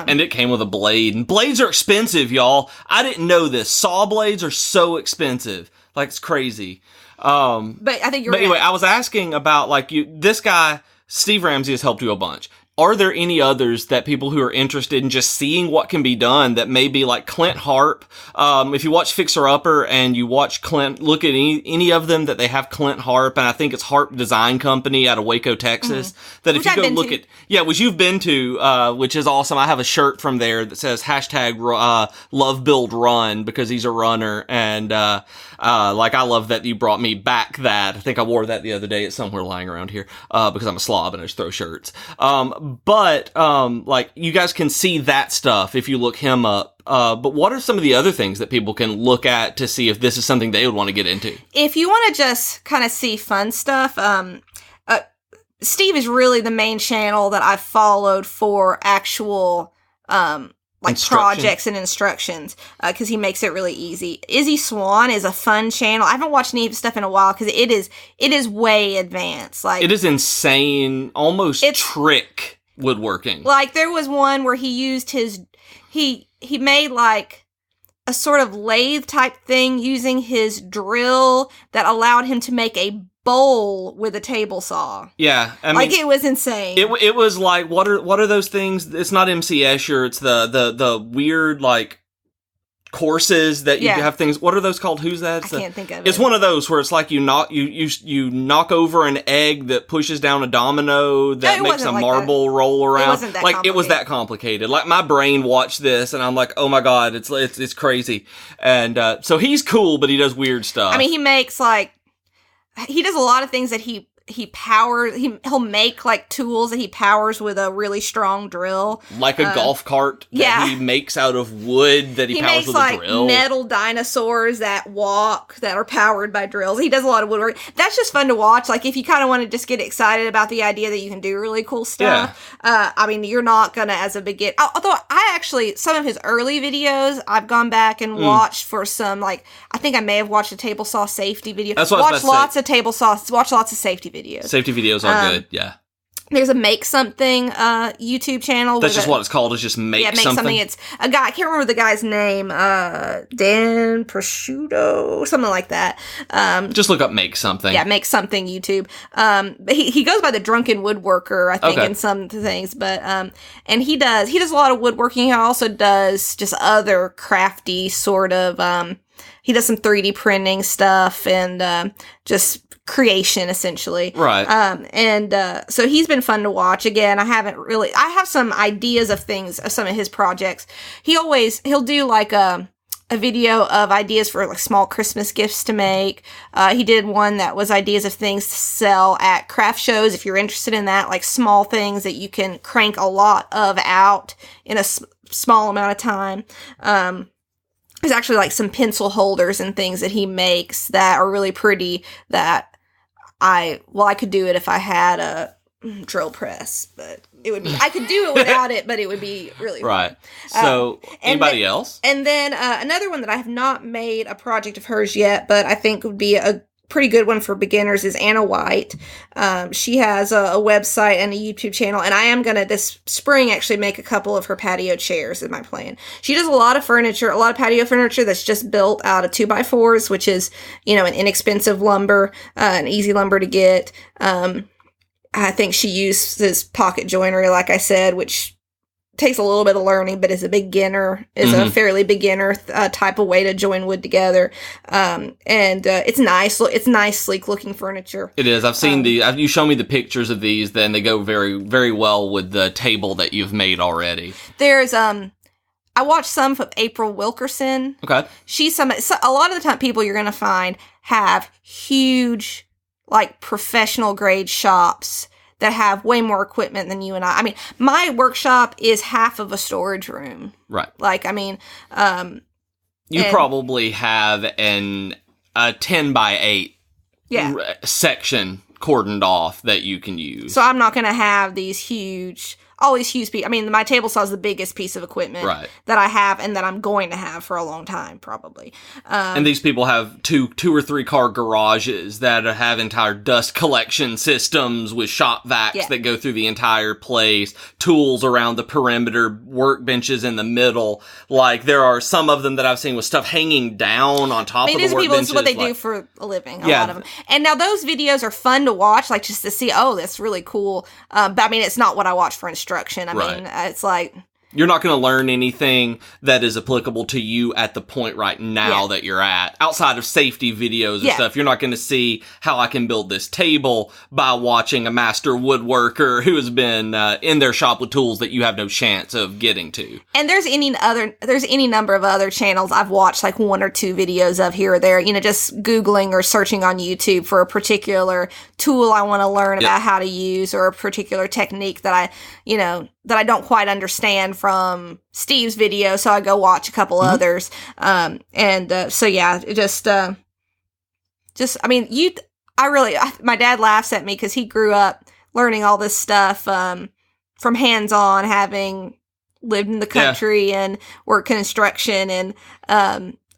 And it came with a blade, and blades are expensive, y'all. I didn't know this. Saw blades are so expensive. Like, it's crazy. But I think anyway, I was asking about this guy, Steve Ramsey, has helped you a bunch. Are there any others that people who are interested in just seeing what can be done that may be like Clint Harp? If you watch Fixer Upper and you watch Clint, look at any of them that they have Clint Harp, and I think it's Harp Design Company out of Waco, Texas. Mm-hmm. That if you go look at, which you've been to, which is awesome. I have a shirt from there that says hashtag Love Build Run because he's a runner, and I love that you brought me back that. I think I wore that the other day. It's somewhere lying around here because I'm a slob and I just throw shirts. But like you guys can see that stuff if you look him up. But what are some of the other things that people can look at to see if this is something they would want to get into? If you want to just kind of see fun stuff, Steve is really the main channel that I've followed for actual like projects and instructions, because he makes it really easy. Izzy Swan is a fun channel. I haven't watched any of his stuff in a while because it is way advanced. Like, it is insane, almost trick woodworking. Like, there was one where he used he made like a sort of lathe type thing using his drill that allowed him to make a bowl with a table saw. Yeah, I mean, like, it was insane. It was like, what are those things? It's not MC Escher. It's the weird like courses that you have things. What are those called? Who's that? I can't think of it. It's one of those where it's like you knock over an egg that pushes down a domino that makes a marble roll around. It wasn't that like, it was that complicated. Like, my brain watched this and I'm like, oh my god, it's crazy. And so he's cool, but he does weird stuff. I mean, he does a lot of things that he powers. He'll make like tools that he powers with a really strong drill, like a golf cart that he makes out of wood that he powers makes with like a drill. Metal dinosaurs that walk that are powered by drills. He does a lot of woodwork. That's just fun to watch. Like, if you kind of want to just get excited about the idea that you can do really cool stuff. I mean, you're not gonna, as a beginner. Although some of his early videos I've gone back and watched for some, like, I think I may have watched a table saw safety video. That's what I was about to say. Of table saws. Watch lots of safety videos. Safety videos are good, yeah. There's a Make Something YouTube channel. That's just what it's called, is just Make Something. Yeah, Make Something. It's a guy, I can't remember the guy's name, Dan Prosciutto, something like that. Just look up Make Something. Yeah, Make Something YouTube. But he goes by the Drunken Woodworker, I think, in some things. But and he does a lot of woodworking. He also does just other crafty sort of, he does some 3D printing stuff and just creation, essentially. Right. So he's been fun to watch. Again, I have some ideas of things, of some of his projects. He'll do like a video of ideas for like small Christmas gifts to make. He did one that was ideas of things to sell at craft shows, if you're interested in that, like small things that you can crank a lot of out in a small amount of time. There's actually like some pencil holders and things that he makes that are really pretty that I could do it if I had a drill press, but I could do it without it, but it would be really right. Fun. So, anybody else? And then another one that I have not made a project of hers yet, but I think would be a pretty good one for beginners is Anna White. She has a website and a YouTube channel, and I am going to this spring actually make a couple of her patio chairs in my plan. She does a lot of patio furniture that's just built out of 2x4s, which is, an inexpensive lumber, an easy lumber to get. I think she uses pocket joinery, like I said, which takes a little bit of learning, but is a fairly beginner type of way to join wood together. It's nice, sleek looking furniture. It is. I've seen you show me the pictures of these, then they go very, very well with the table that you've made already. There's, I watched some of April Wilkerson. Okay. A lot of the time people you're going to find have huge, like, professional grade shops that have way more equipment than you and I. I mean, my workshop is half of a storage room. Right. Like, I mean, you probably have a 10x8 section cordoned off that you can use. So I'm not going to have all these huge pieces. I mean, my table saw is the biggest piece of equipment that I have and that I'm going to have for a long time, probably. And these people have two or three car garages that have entire dust collection systems with shop vacs that go through the entire place, tools around the perimeter, workbenches in the middle. Like, there are some of them that I've seen with stuff hanging down on top of the workbenches. This is what they do for a living, a lot of them. And now those videos are fun to watch, like, just to see, oh, that's really cool. But I mean, it's not what I watch for instruction. I mean, it's like, You're not going to learn anything that is applicable to you at the point right now that you're at. Outside of safety videos and stuff, you're not going to see how I can build this table by watching a master woodworker who has been in their shop with tools that you have no chance of getting to. And there's any number of other channels I've watched like 1 or 2 videos of here or there, just Googling or searching on YouTube for a particular tool I want to learn about how to use, or a particular technique that I don't quite understand from Steve's video, so I go watch a couple others. My dad laughs at me because he grew up learning all this stuff from hands-on, having lived in the country and worked construction, and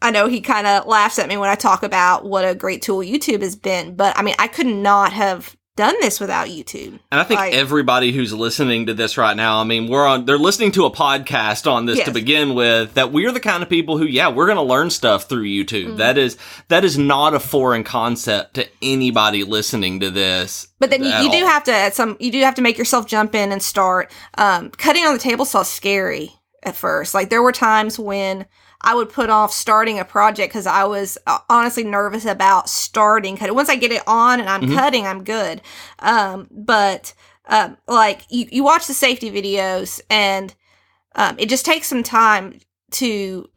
I know he kind of laughs at me when I talk about what a great tool YouTube has been, but I could not have done this without YouTube. And I think everybody who's listening to this right now, they're listening to a podcast on this to begin with, that we're the kind of people who, we're going to learn stuff through YouTube. Mm-hmm. That is not a foreign concept to anybody listening to this. But then you do have to make yourself jump in and start. Cutting on the table saw scary at first. Like, there were times when I would put off starting a project because I was honestly nervous about starting cutting. Once I get it on and I'm cutting, I'm good. But you watch the safety videos, and it just takes some time to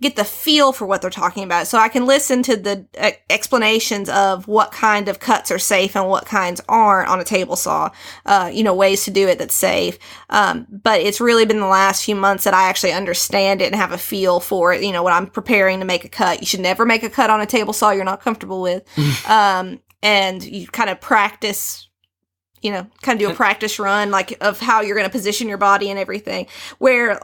get the feel for what they're talking about. So I can listen to the explanations of what kind of cuts are safe and what kinds aren't on a table saw, ways to do it that's safe. But it's really been the last few months that I actually understand it and have a feel for it. When I'm preparing to make a cut, you should never make a cut on a table saw you're not comfortable with. And you kind of practice, do a practice run, like, of how you're going to position your body and everything. Where,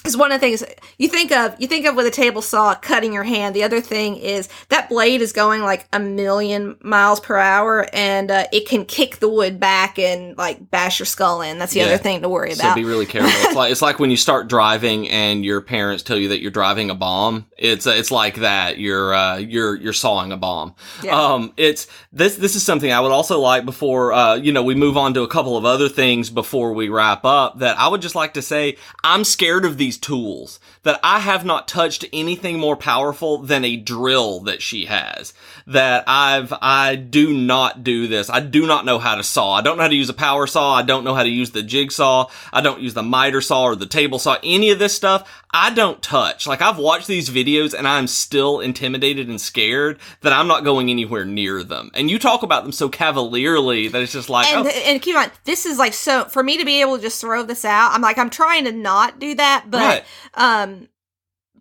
because one of the things you think of with a table saw cutting your hand, the other thing is that blade is going like 1,000,000 miles per hour, and it can kick the wood back and bash your skull in. That's the other thing to worry about. So be really careful. It's like when you start driving and your parents tell you that you're driving a bomb. It's like that. You're sawing a bomb. Yeah. This is something I would also like before we move on to a couple of other things before we wrap up, that I would just like to say I'm scared of these tools, that I have not touched anything more powerful than a drill that she has. That I do not do this. I do not know how to saw. I don't know how to use a power saw. I don't know how to use the jigsaw. I don't use the miter saw or the table saw. Any of this stuff, I don't touch. I've watched these videos and I'm still intimidated and scared that I'm not going anywhere near them. And you talk about them so cavalierly that it's just like, and keep in mind, this is so, for me to be able to just throw this out, I'm trying to not do that, but,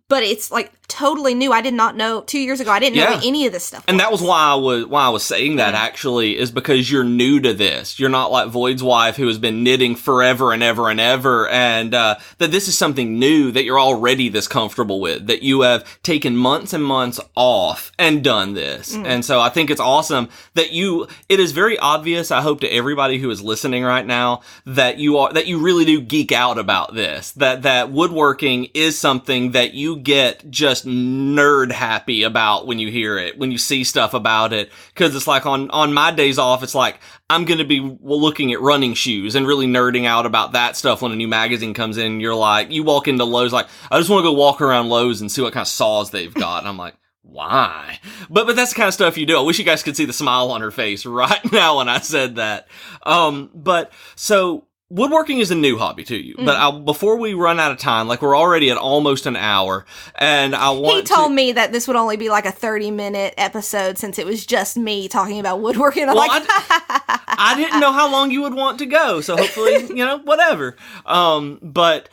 but it's totally new. I did not know 2 years ago. I didn't know any of this stuff. And that was why I was saying that actually, is because you're new to this. You're not like Void's wife, who has been knitting forever and ever and ever. And, that this is something new that you're already this comfortable with, that you have taken months and months off and done this. And so I think it's awesome that it is very obvious, I hope, to everybody who is listening right now, that you really do geek out about this, that woodworking is something that you get just nerd happy about when you hear it, when you see stuff about it. Because it's like on my days off, it's like I'm going to be looking at running shoes and really nerding out about that stuff when a new magazine comes in. You're like, you walk into Lowe's, I just want to go walk around Lowe's and see what kind of saws they've got. And I'm like, why? But that's the kind of stuff you do. I wish you guys could see the smile on her face right now when I said that. But so woodworking is a new hobby to you, but before we run out of time, we're already at almost an hour, and He told me that this would only be a 30-minute episode since it was just me talking about woodworking. I didn't know how long you would want to go, so hopefully, whatever. But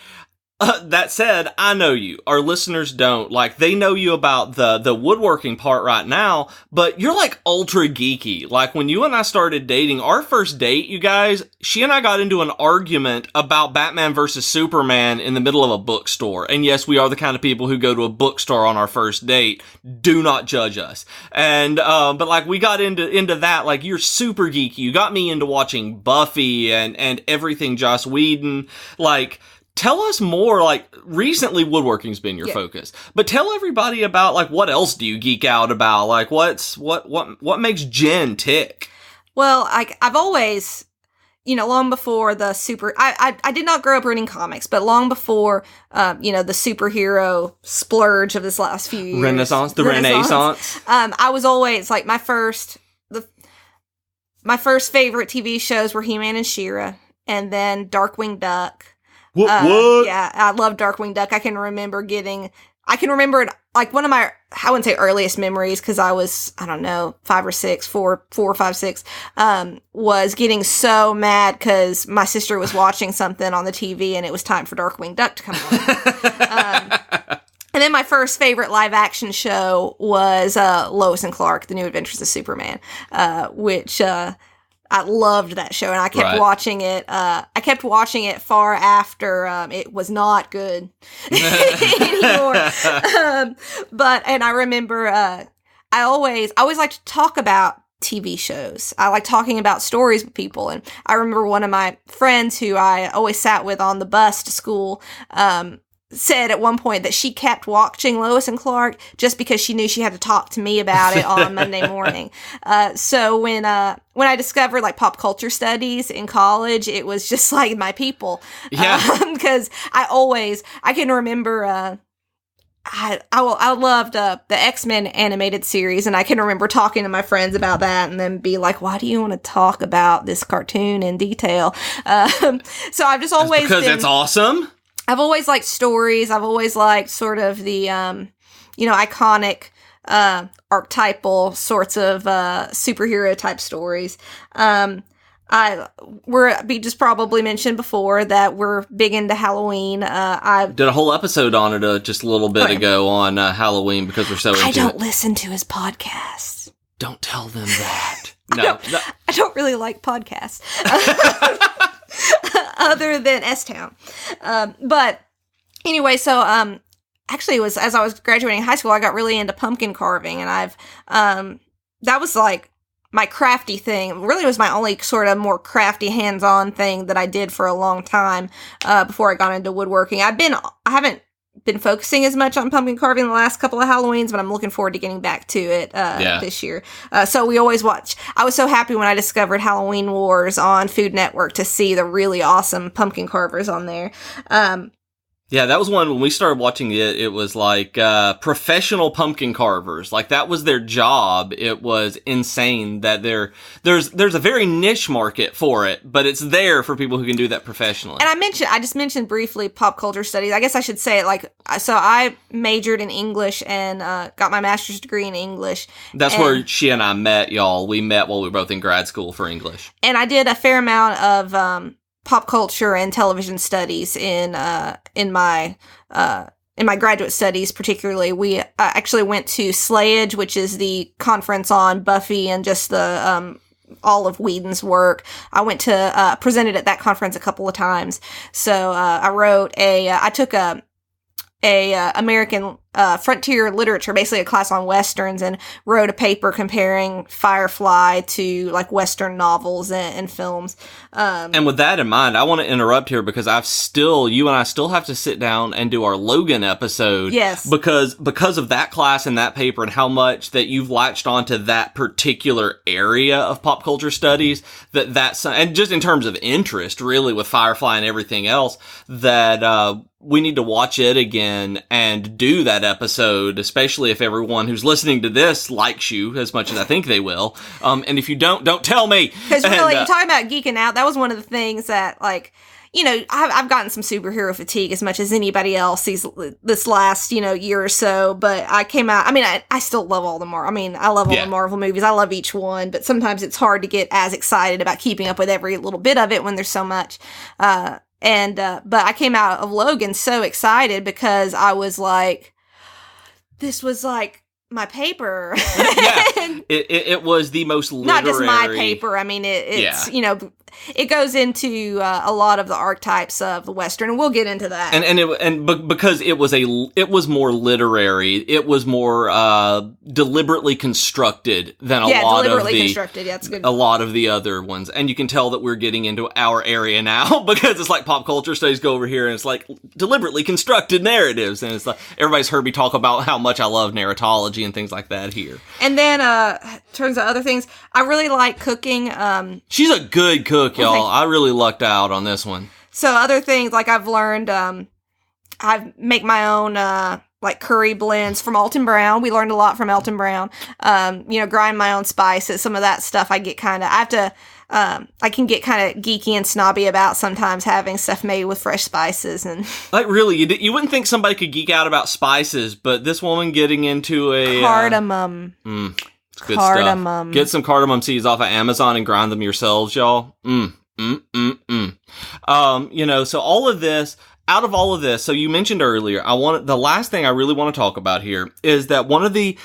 that said, I know you. Our listeners don't. They know you about the woodworking part right now, but you're ultra geeky. When you and I started dating, our first date, you guys, she and I got into an argument about Batman versus Superman in the middle of a bookstore. And yes, we are the kind of people who go to a bookstore on our first date. Do not judge us. And, but we got into that. You're super geeky. You got me into watching Buffy and everything Joss Whedon. Tell us more, recently woodworking's been your focus, but tell everybody about, what else do you geek out about? What makes Jen tick? Well, I've always, long before the I did not grow up reading comics, but long before, the superhero splurge of this last few years. Renaissance. I was always, like, my first favorite TV shows were He-Man and She-Ra, and then Darkwing Duck. What? Yeah, I love Darkwing Duck. I can remember it, like, one of my, I wouldn't say earliest memories, because I was, I don't know, 5 or 6, 4, 5, 6, was getting so mad because my sister was watching something on the TV and it was time for Darkwing Duck to come on. And then my first favorite live action show was Lois and Clark, The New Adventures of Superman, which I loved that show, and I kept watching it. I kept watching it far after it was not good anymore. And I remember I always like to talk about TV shows. I like talking about stories with people, and I remember one of my friends who I always sat with on the bus to school said at one point that she kept watching Lois and Clark just because she knew she had to talk to me about it on Monday morning. So when I discovered, like, pop culture studies in college, it was just like my people. Yeah. Because I can remember, I loved the X-Men animated series, and I can remember talking to my friends about that and then be like, why do you want to talk about this cartoon in detail? So I've just always because it's awesome. I've always liked stories. I've always liked sort of the, iconic, archetypal sorts of superhero type stories. We just probably mentioned before that we're big into Halloween. I did a whole episode on it just a little bit ago on Halloween because we're so into it. I don't listen to his podcasts. Don't tell them that. No. I don't really like podcasts. Other than S-Town. But anyway, so actually it was as I was graduating high school, I got really into pumpkin carving, and I've that was like my crafty thing. Really was my only sort of more crafty hands-on thing that I did for a long time before I got into woodworking. I haven't been focusing as much on pumpkin carving the last couple of Halloweens, but I'm looking forward to getting back to it this year. So we always watch. I was so happy when I discovered Halloween Wars on Food Network to see the really awesome pumpkin carvers on there. Yeah, that was one when we started watching it. It was like professional pumpkin carvers. Like, that was their job. It was insane that there's a very niche market for it, but it's there for people who can do that professionally. And I just mentioned briefly pop culture studies. I guess I should say it like, so I majored in English and got my master's degree in English. That's where she and I met, y'all. We met while we were both in grad school for English. And I did a fair amount of pop culture and television studies in my graduate studies. Particularly, we actually went to Slayage, which is the conference on Buffy and just the all of Whedon's work. I went to presented at that conference a couple of times. So I took a American frontier literature, basically a class on westerns, and wrote a paper comparing Firefly to like western novels and films. And with that in mind, I want to interrupt here because you and I still have to sit down and do our Logan episode. Yes. Because of that class and that paper and how much that you've latched onto that particular area of pop culture studies, and just in terms of interest, really, with Firefly and everything else, that we need to watch it again and do that episode, especially if everyone who's listening to this likes you as much as I think they will. And if you don't tell me. Because really, you're talking about geeking out. That was one of the things that, like, I've gotten some superhero fatigue as much as anybody else this last, year or so. But I came out, I still love all the Marvel. I love all the Marvel movies. I love each one. But sometimes it's hard to get as excited about keeping up with every little bit of it when there's so much. But I came out of Logan so excited because I was like, this was like my paper. Yeah, it was the most literary. Not just my paper. It's it goes into a lot of the archetypes of the Western, and we'll get into that. Because it was more literary. It was more deliberately constructed than a lot of the constructed. Yeah, that's good. A lot of the other ones, and you can tell that we're getting into our area now because it's like pop culture studies go over here, and it's like deliberately constructed narratives, and it's like everybody's heard me talk about how much I love narratology and things like that here. And then, in terms of other things, I really like cooking. She's a good cook. hook, Well, y'all. I really lucked out on this one. So other things, like I've learned, I make my own, like curry blends from Alton Brown. We learned a lot from Alton Brown. Grind my own spices. Some of that stuff I can get kind of geeky and snobby about sometimes having stuff made with fresh spices. And like, really, you wouldn't think somebody could geek out about spices, but this woman getting into a cardamom. It's good cardamom stuff. Get some cardamom seeds off of Amazon and grind them yourselves, y'all. So out of all of this, so you mentioned earlier, the last thing I really want to talk about here is that one of the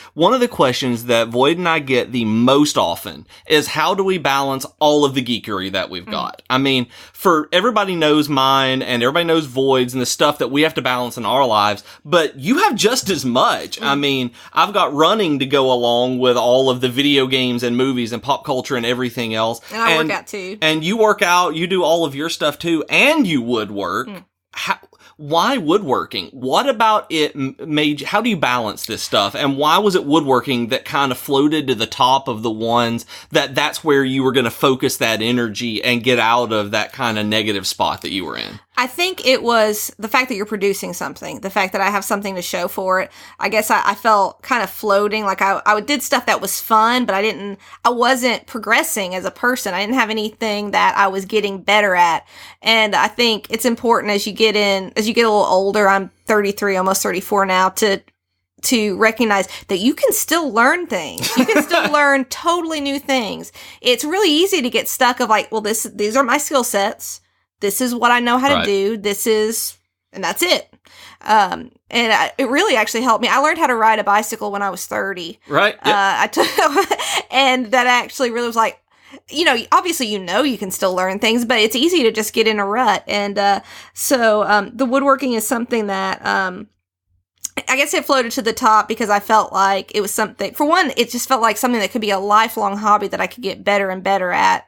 questions that Void and I get the most often is, how do we balance all of the geekery that we've got? I mean, for everybody knows mine and everybody knows Void's and the stuff that we have to balance in our lives, but you have just as much. I mean, I've got running to go along with all of the video games and movies and pop culture and everything else. And I work out too. And you work out, you do all of your stuff too, and you woodwork. Why woodworking? What about it how do you balance this stuff? And why was it woodworking that kind of floated to the top of the ones that's where you were going to focus that energy and get out of that kind of negative spot that you were in? I think it was the fact that you're producing something, the fact that I have something to show for it. I guess I felt kind of floating, like I did stuff that was fun, but I wasn't progressing as a person. I didn't have anything that I was getting better at. And I think it's important as you get a little older, I'm 33, almost 34 now, to recognize that you can still learn things. You can still learn totally new things. It's really easy to get stuck of like, well, these are my skill sets. This is what I know how to do. And that's it. It really actually helped me. I learned how to ride a bicycle when I was 30. Right. Yep. And that actually really was like, obviously, you can still learn things, but it's easy to just get in a rut. And, so the woodworking is something that, I guess it floated to the top because I felt like it was something, for one, it just felt like something that could be a lifelong hobby that I could get better and better at.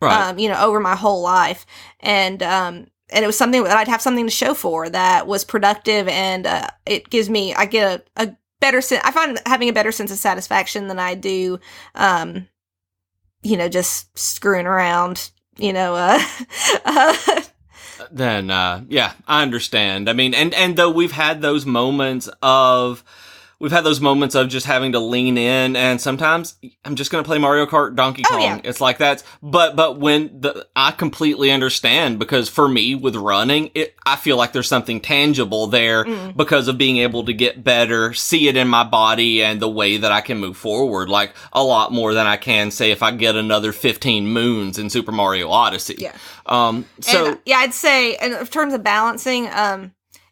Right. Over my whole life. And it was something that I'd have something to show for that was productive. And I get a better sense. I find having a better sense of satisfaction than I do, just screwing around, Then, I understand. I mean, and though we've had those moments of just having to lean in, and sometimes I'm just going to play Mario Kart Donkey Kong. Yeah. It's like that. But I completely understand, because for me with running, I feel like there's something tangible there because of being able to get better, see it in my body and the way that I can move forward, like a lot more than I can say if I get another 15 moons in Super Mario Odyssey. Yeah. I'd say in terms of balancing,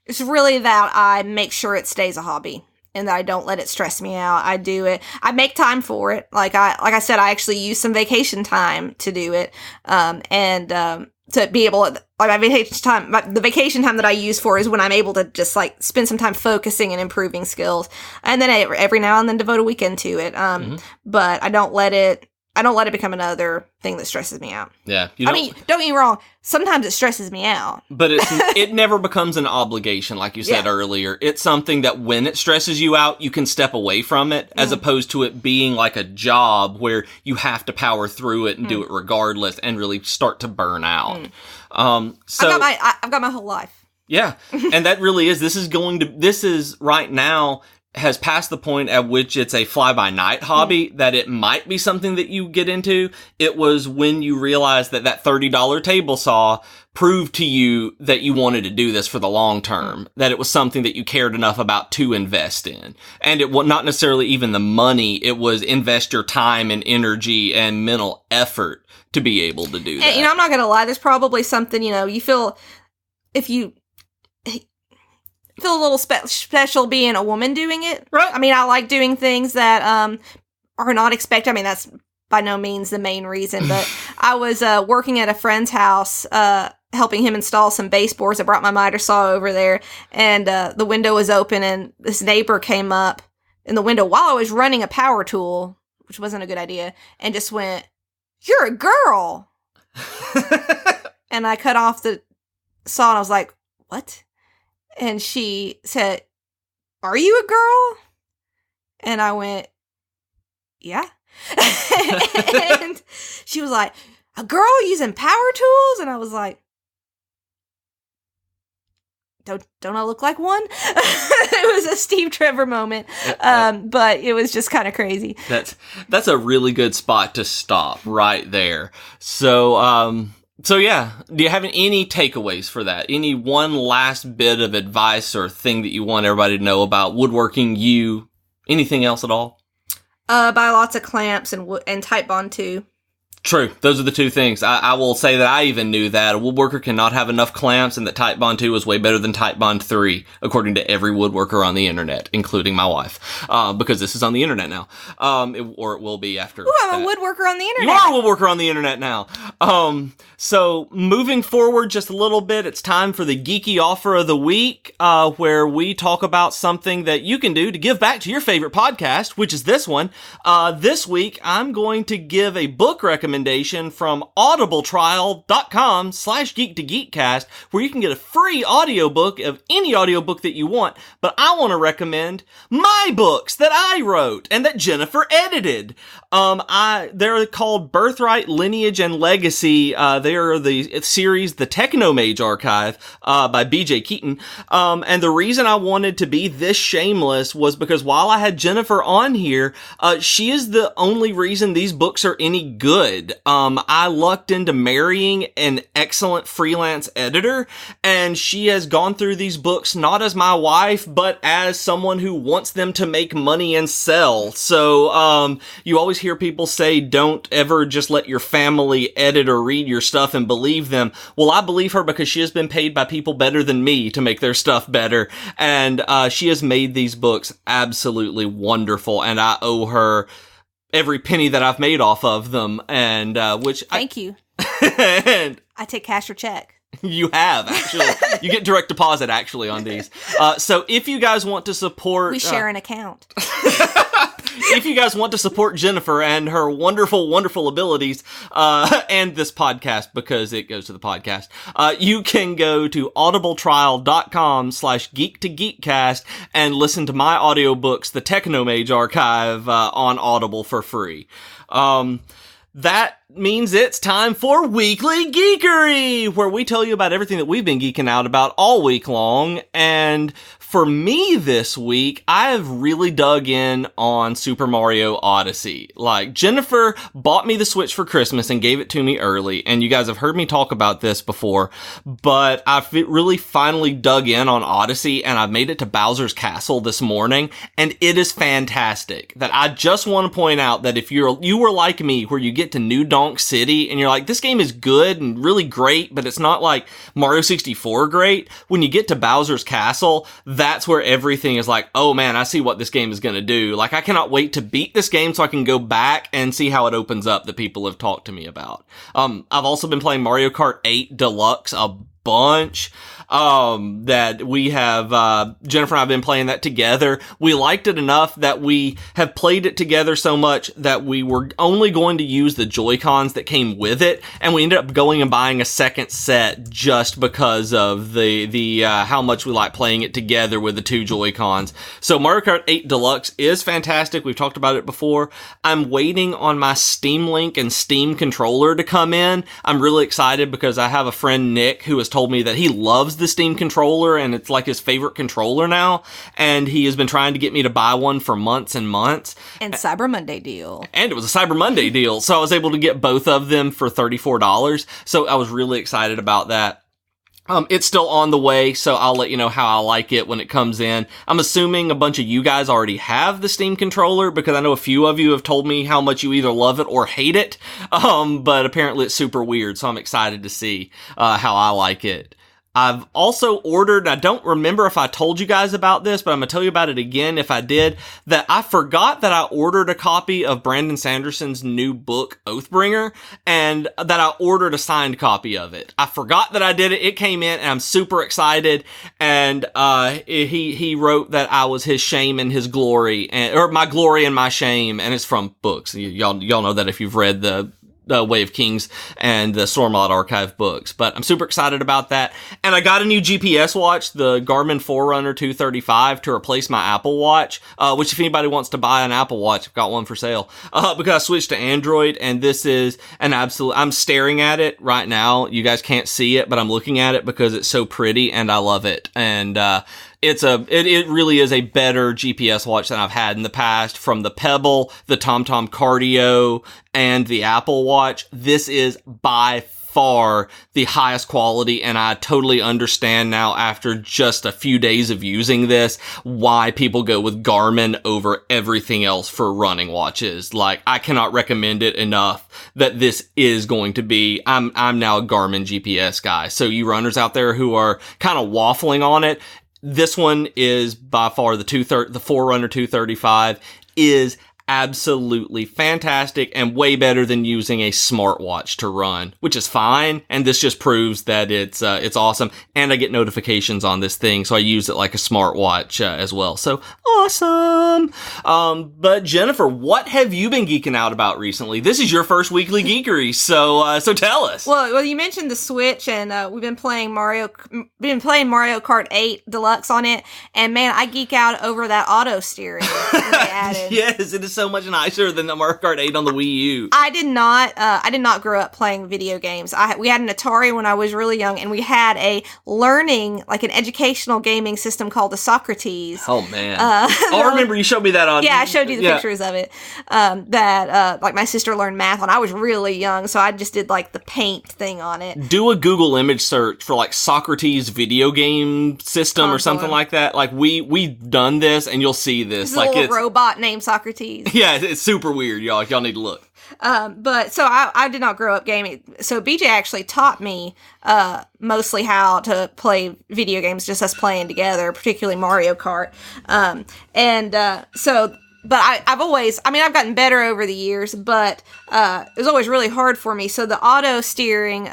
it's really that I make sure it stays a hobby. And that I don't let it stress me out. I do it. I make time for it. Like I said, I actually use some vacation time to do it. To be able to, like the vacation time that I use for is when I'm able to just like spend some time focusing and improving skills. And then every now and then devote a weekend to it. But I don't let it become another thing that stresses me out. Yeah. Don't get me wrong. Sometimes it stresses me out. But it never becomes an obligation, like you said earlier. It's something that when it stresses you out, you can step away from it, as opposed to it being like a job where you have to power through it and do it regardless and really start to burn out. So I've got my whole life. Yeah. And that really is, this is right now has passed the point at which it's a fly-by-night hobby, that it might be something that you get into. It was when you realized that $30 table saw proved to you that you wanted to do this for the long term, that it was something that you cared enough about to invest in. And it was not necessarily even the money, it was invest your time and energy and mental effort to be able to do that. And, I'm not going to lie, there's probably something, you feel, if you feel a little special being a woman doing it. Right. I mean, I like doing things that are not expected. I mean, that's by no means the main reason, but I was working at a friend's house, helping him install some baseboards. I brought my miter saw over there, and the window was open, and this neighbor came up in the window while I was running a power tool, which wasn't a good idea, and just went, "You're a girl." And I cut off the saw, and I was like, "What?" And she said, "Are you a girl?" And I went, "Yeah." And she was like, a girl using power tools? And I was like, don't I look like one? It was a Steve Trevor moment, but it was just kind of crazy. That's a really good spot to stop right there. So yeah, do you have any takeaways for that? Any one last bit of advice or thing that you want everybody to know about woodworking? Anything else at all? Buy lots of clamps and Titebond too. True. Those are the two things. I will say that I even knew that a woodworker cannot have enough clamps and that Titebond 2 is way better than Titebond 3, according to every woodworker on the internet, including my wife, because this is on the internet now. Or it will be after. Ooh, I'm a woodworker on the internet. You are a woodworker on the internet now. So moving forward just a little bit, it's time for the geeky offer of the week, where we talk about something that you can do to give back to your favorite podcast, which is this one. This week, I'm going to give a book recommendation from audibletrial.com/geek2geekcast, where you can get a free audiobook of any audiobook that you want. But I want to recommend my books that I wrote and that Jennifer edited. They're called Birthright, Lineage, and Legacy. They are the series, The Technomage Archive, by B.J. Keaton. And the reason I wanted to be this shameless was because while I had Jennifer on here, she is the only reason these books are any good. I lucked into marrying an excellent freelance editor, and she has gone through these books not as my wife, but as someone who wants them to make money and sell. So, you always hear people say, don't ever just let your family edit or read your stuff and believe them. Well, I believe her because she has been paid by people better than me to make their stuff better. And, she has made these books absolutely wonderful, and I owe her every penny that I've made off of them, and Thank you. And I take cash or check. You have, actually. You get direct deposit, actually, on these. So if you guys want to support... We share an account. If you guys want to support Jennifer and her wonderful, wonderful abilities, and this podcast, because it goes to the podcast, you can go to audibletrial.com/geek2geekcast and listen to my audiobooks, The Technomage Archive, on Audible for free. That means it's time for Weekly Geekery, where we tell you about everything that we've been geeking out about all week long. And for me this week, I have really dug in on Super Mario Odyssey. Like, Jennifer bought me the Switch for Christmas and gave it to me early, and you guys have heard me talk about this before, but I've really finally dug in on Odyssey, and I've made it to Bowser's Castle this morning, and it is fantastic. That I just want to point out that if you were like me, where you get to New Donk City, and you're like, this game is good and really great, but it's not like Mario 64 great, when you get to Bowser's Castle, that's where everything is like, oh man, I see what this game is going to do. Like, I cannot wait to beat this game so I can go back and see how it opens up that people have talked to me about. I've also been playing Mario Kart 8 Deluxe a bunch. That we have, Jennifer and I have been playing that together. We liked it enough that we have played it together so much that we were only going to use the Joy-Cons that came with it, and we ended up going and buying a second set just because of the how much we like playing it together with the two Joy-Cons. So Mario Kart 8 Deluxe is fantastic. We've talked about it before. I'm waiting on my Steam Link and Steam controller to come in. I'm really excited because I have a friend, Nick, who has told me that he loves the Steam controller and it's like his favorite controller now, and he has been trying to get me to buy one for months and months. And Cyber Monday deal. And it was a Cyber Monday deal, so I was able to get both of them for $34, so I was really excited about that. It's still on the way, so I'll let you know how I like it when it comes in. I'm assuming a bunch of you guys already have the Steam controller, because I know a few of you have told me how much you either love it or hate it, but apparently it's super weird, so I'm excited to see how I like it. I've also ordered, I don't remember if I told you guys about this, but I'm going to tell you about it again if I did, that I forgot that I ordered a copy of Brandon Sanderson's new book, Oathbringer, and that I ordered a signed copy of it. I forgot that I did it. It came in, and I'm super excited, and he wrote that I was his shame and his glory, or my glory and my shame, and it's from books. Y'all know that if you've read the Way of Kings and the Stormlight Archive books. But I'm super excited about that. And I got a new GPS watch, the Garmin Forerunner 235, to replace my Apple Watch, which if anybody wants to buy an Apple Watch, I've got one for sale, because I switched to Android, and this is an absolute, I'm staring at it right now. You guys can't see it, but I'm looking at it because it's so pretty and I love it. And, it really is a better GPS watch than I've had in the past. From the Pebble, the TomTom Cardio, and the Apple Watch, this is by far the highest quality, and I totally understand now after just a few days of using this why people go with Garmin over everything else for running watches. Like, I cannot recommend it enough that this is going to be, I'm now a Garmin GPS guy. So you runners out there who are kind of waffling on it, this one is by far the Forerunner 235 is absolutely fantastic and way better than using a smartwatch to run, which is fine. And this just proves that it's awesome. And I get notifications on this thing, so I use it like a smartwatch as well. So awesome. But Jennifer, what have you been geeking out about recently? This is your first weekly geekery, so tell us. Well, you mentioned the Switch, and we've been playing Mario Kart 8 Deluxe on it, and man, I geek out over that auto steering they added. Yes, it is so much nicer than the Mario Kart 8 on the Wii U. I did not grow up playing video games. We had an Atari when I was really young, and we had a learning, like an educational gaming system called the Socrates. Oh man! I remember you showed me that on. Yeah, I showed you the pictures of it. Like my sister learned math on. I was really young, so I just did like the paint thing on it. Do a Google image search for like Socrates video game system or something like that. Like we've done this, and you'll see this. It's like a little robot named Socrates. Yeah, it's super weird, y'all. Y'all need to look. But so I did not grow up gaming. So BJ actually taught me mostly how to play video games, just us playing together, particularly Mario Kart. But I've gotten better over the years, but it was always really hard for me. So the auto steering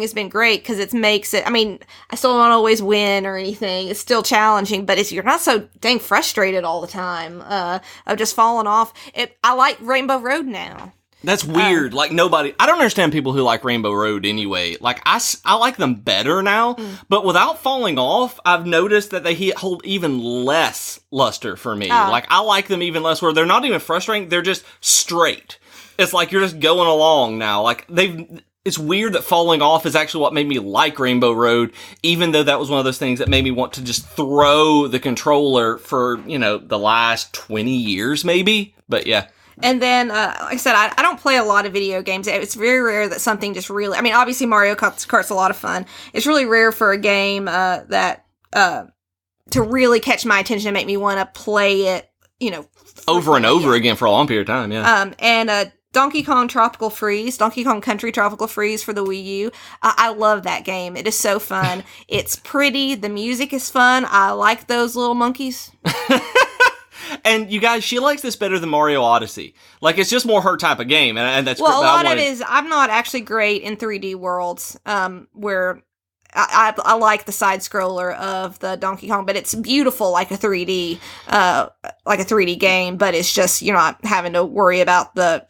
has been great because it makes it, I still don't always win or anything. It's still challenging, but you're not so dang frustrated all the time of just falling off. I like Rainbow Road now. That's weird. I don't understand people who like Rainbow Road anyway. Like, I like them better now, but without falling off, I've noticed that they hold even less luster for me. Like, I like them even less, where they're not even frustrating, they're just straight. It's like you're just going along now. Like, it's weird that falling off is actually what made me like Rainbow Road, even though that was one of those things that made me want to just throw the controller for, the last 20 years maybe. But yeah. And then, like I said, I don't play a lot of video games. It's very rare that something just really, obviously Mario Kart's a lot of fun. It's really rare for a game that to really catch my attention and make me want to play it, over and over again for a long period of time, yeah. Donkey Kong Country Tropical Freeze for the Wii U. I love that game. It is so fun. It's pretty. The music is fun. I like those little monkeys. And you guys, she likes this better than Mario Odyssey. Like, it's just more her type of game, and that's well. A lot of it is I'm not actually great in 3D worlds, where I like the side scroller of the Donkey Kong, but it's beautiful like a 3D game. But it's just you're not having to worry about the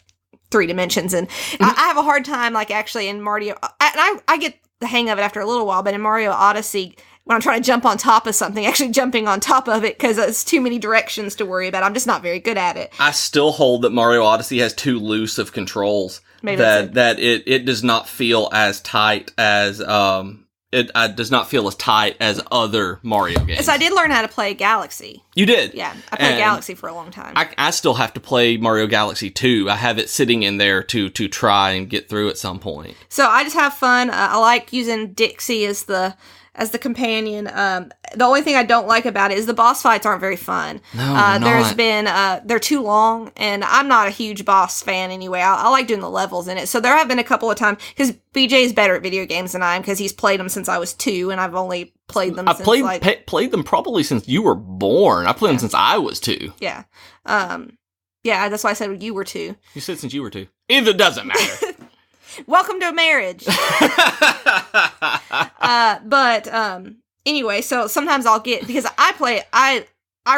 3 dimensions, and I have a hard time like actually in Mario. And I get the hang of it after a little while, but in Mario Odyssey, when I'm trying to jump on top of something, actually jumping on top of it because it's too many directions to worry about. I'm just not very good at it. I still hold that Mario Odyssey has too loose of controls. Maybe that it does not feel as tight as it does not feel as tight as other Mario games. So I did learn how to play Galaxy. You did? Yeah, I played Galaxy for a long time. I still have to play Mario Galaxy 2. I have it sitting in there to try and get through at some point. So I just have fun. I like using Dixie as the companion. The only thing I don't like about it is the boss fights aren't very fun. No, they're too long, and I'm not a huge boss fan anyway. I like doing the levels in it. So there have been a couple of times, because BJ is better at video games than I am, because he's played them since I was 2, and I've only played them played them probably since you were born. I played them since I was 2. Yeah. Yeah, that's why I said you were 2. You said since you were 2. Either doesn't matter. Welcome to marriage. Anyway, so sometimes I'll get, because I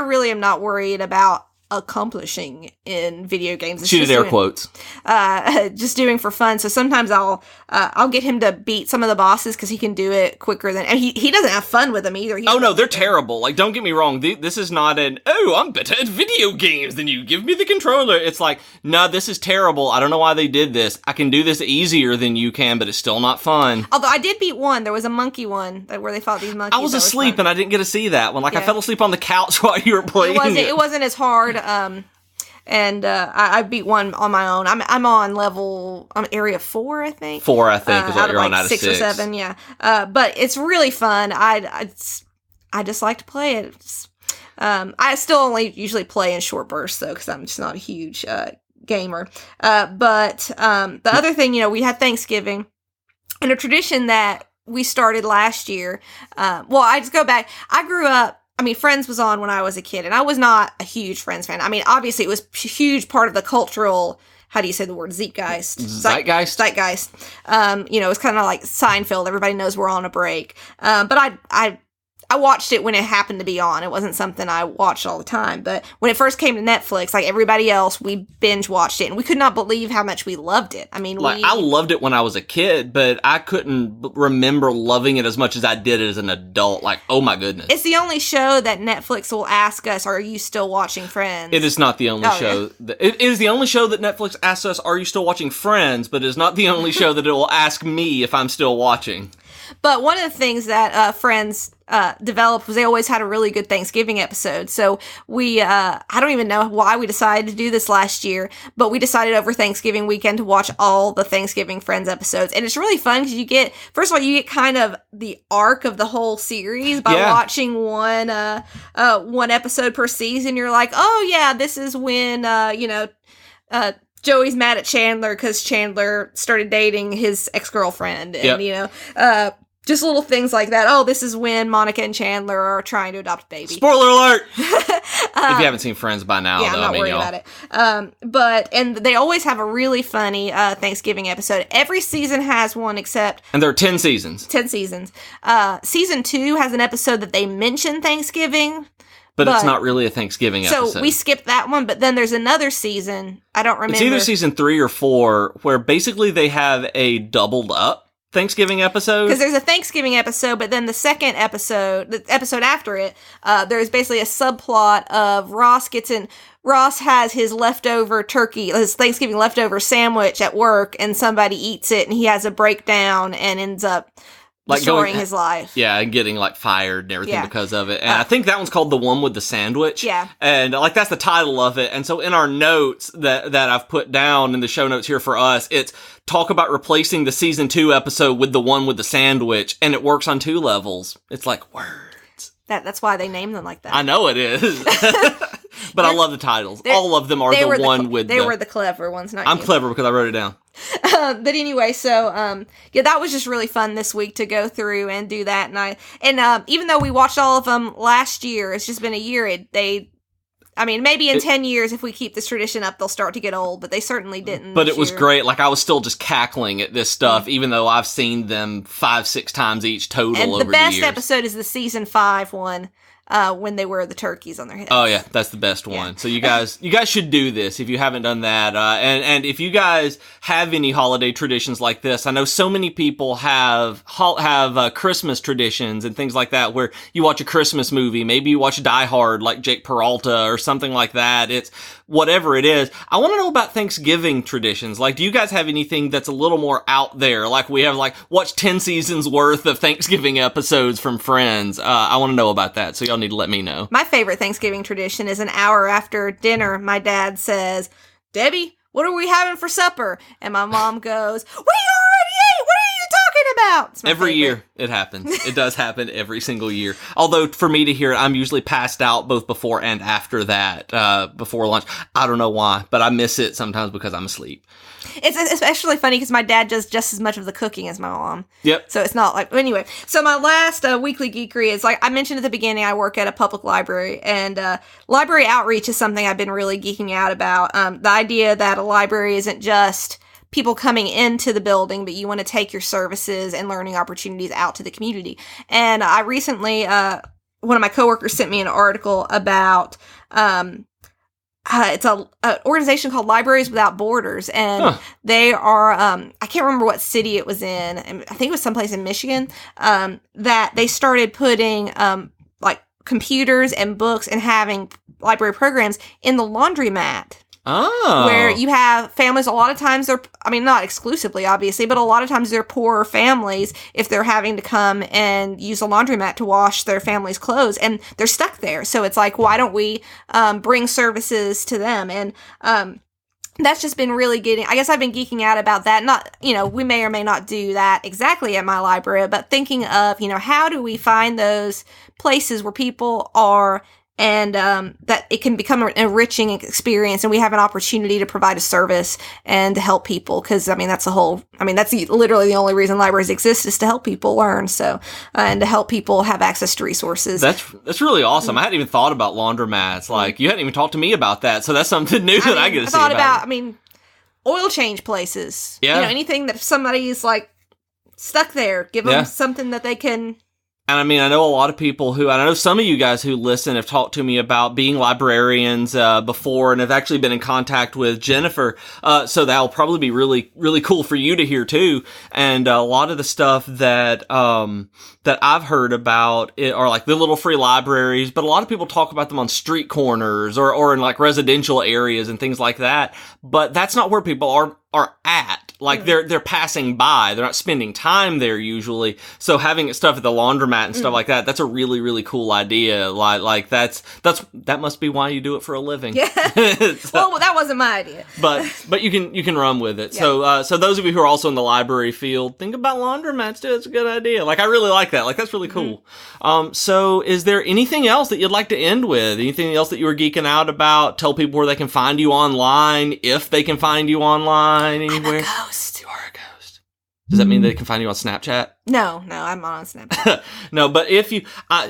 really am not worried about accomplishing in video games. It's She did just air doing- quotes. just doing for fun. So sometimes I'll get him to beat some of the bosses because he can do it quicker than, and he doesn't have fun with them either. Oh no, they're terrible. Like, don't get me wrong. This is not I'm better at video games than you. Give me the controller. It's like, no, this is terrible. I don't know why they did this. I can do this easier than you can, but it's still not fun. Although I did beat one. There was a monkey one where they fought these monkeys. I was asleep and I didn't get to see that one. Like, I fell asleep on the couch while you were playing It wasn't as hard. And I beat one on my own. I'm on area 4, I think. 4, I think, is what you're like on out of 6. 6 or 7, yeah. But it's really fun. I just like to play it. I still only usually play in short bursts though, because I'm just not a huge gamer. But the other thing, we had Thanksgiving, and a tradition that we started last year. I just go back. I grew up. Friends was on when I was a kid, and I was not a huge Friends fan. Obviously, it was a huge part of the cultural, how do you say the word, zeitgeist? Zeitgeist? Zeitgeist. It's kind of like Seinfeld. Everybody knows we're on a break. But I watched it when it happened to be on. It wasn't something I watched all the time. But when it first came to Netflix, like everybody else, we binge watched it, and we could not believe how much we loved it. I loved it when I was a kid, but I couldn't remember loving it as much as I did as an adult. Like, oh my goodness. It's the only show that Netflix will ask us, are you still watching Friends? It is not the only show. Yeah. It is the only show that Netflix asks us, are you still watching Friends? But it is not the only show that it will ask me if I'm still watching. But one of the things that Friends developed was they always had a really good Thanksgiving episode. So we, I don't even know why we decided to do this last year, but we decided over Thanksgiving weekend to watch all the Thanksgiving Friends episodes. And it's really fun because first of all, you get kind of the arc of the whole series by watching one episode per season. You're like, oh yeah, this is when, Joey's mad at Chandler because Chandler started dating his ex-girlfriend. And, just little things like that. Oh, this is when Monica and Chandler are trying to adopt a baby. Spoiler alert! If you haven't seen Friends by now, I'm not worried about it. And they always have a really funny Thanksgiving episode. Every season has one except... And there are 10 seasons. 10 seasons. Season 2 has an episode that they mention Thanksgiving. But it's not really a Thanksgiving episode. So we skipped that one, but then there's another season. I don't remember. It's either season 3 or 4, where basically they have a doubled up Thanksgiving episode. Because there's a Thanksgiving episode, but then the second episode, the episode after it, there's basically a subplot of Ross has his leftover turkey, his Thanksgiving leftover sandwich at work, and somebody eats it, and he has a breakdown and ends up destroying his life. Yeah, and getting fired and everything because of it. And I think that one's called The One with the Sandwich. Yeah. And that's the title of it. And so in our notes that I've put down in the show notes here for us, it's talk about replacing the season 2 episode with The One with the Sandwich. And it works on 2 levels. It's like words. That's why they name them like that. I know it is. But I love the titles. All of them are the one with They were the clever ones, not I'm you. clever because I wrote it down. But anyway, so that was just really fun this week to go through and do that. And even though we watched all of them last year, it's just been a year. Maybe in 10 years, if we keep this tradition up, they'll start to get old. But they certainly didn't. But it was great. I was still just cackling at this stuff, even though I've seen them 5-6 times each total over the years. And the best episode is the season 5 one. When they wear the turkeys on their heads. Oh yeah, that's the best one. So you guys should do this if you haven't done that. And if you guys have any holiday traditions like this, I know so many people have Christmas traditions and things like that, where you watch a Christmas movie, maybe you watch Die Hard like Jake Peralta or something like that. It's whatever it is. I want to know about Thanksgiving traditions. Do you guys have anything that's a little more out there? We have watch 10 seasons worth of Thanksgiving episodes from Friends. I want to know about that. So y'all need to let me know. My favorite Thanksgiving tradition is an hour after dinner, my dad says, "Debbie, what are we having for supper?" And my mom goes, "We already ate! What are you talking about?" Every year it happens. It does happen every single year. Although for me to hear it, I'm usually passed out both before and after that, before lunch. I don't know why, but I miss it sometimes because I'm asleep. It's especially funny because my dad does just as much of the cooking as my mom. Yep. So it's not anyway. So my last weekly geekery is I mentioned at the beginning, I work at a public library, and library outreach is something I've been really geeking out about. The idea that a library isn't just people coming into the building, but you want to take your services and learning opportunities out to the community. And I recently, one of my coworkers sent me an article about it's a organization called Libraries Without Borders, and they are I can't remember what city it was in. I think it was someplace in Michigan. That they started putting like computers and books and having library programs in the laundromat. Oh. Where you have families, a lot of times not exclusively, obviously, but a lot of times they're poorer families if they're having to come and use a laundromat to wash their family's clothes, and they're stuck there. So it's like, why don't we bring services to them? And that's just been really I guess I've been geeking out about that. Not, we may or may not do that exactly at my library, but thinking of, how do we find those places where people are, and that it can become an enriching experience, and we have an opportunity to provide a service and to help people, because that's literally the only reason libraries exist, is to help people learn, so and to help people have access to resources. That's really awesome. I hadn't even thought about laundromats. Like, you hadn't even talked to me about that, so that's something new that I get to see about. I thought about oil change places. Yeah. Anything that if somebody's like stuck there, give them something that they can. And I know a lot of people I know some of you guys who listen have talked to me about being librarians before, and have actually been in contact with Jennifer. So that'll probably be really, really cool for you to hear too. And a lot of the stuff that I've heard about are like the little free libraries, but a lot of people talk about them on street corners or in like residential areas and things like that. But that's not where people are at. Like, they're passing by. They're not spending time there usually. So having stuff at the laundromat and stuff like that, that's a really, really cool idea. Like that must be why you do it for a living. Yeah. Well, that wasn't my idea. But you can run with it. Yeah. So those of you who are also in the library field, think about laundromats too. It's a good idea. Like, I really like that. Like, that's really cool. So is there anything else that you'd like to end with? Anything else that you were geeking out about? Tell people where they can find you online, if they can find you online anywhere. You are a ghost. Does that mean they can find you on Snapchat? No, I'm not on Snapchat. No, but if you,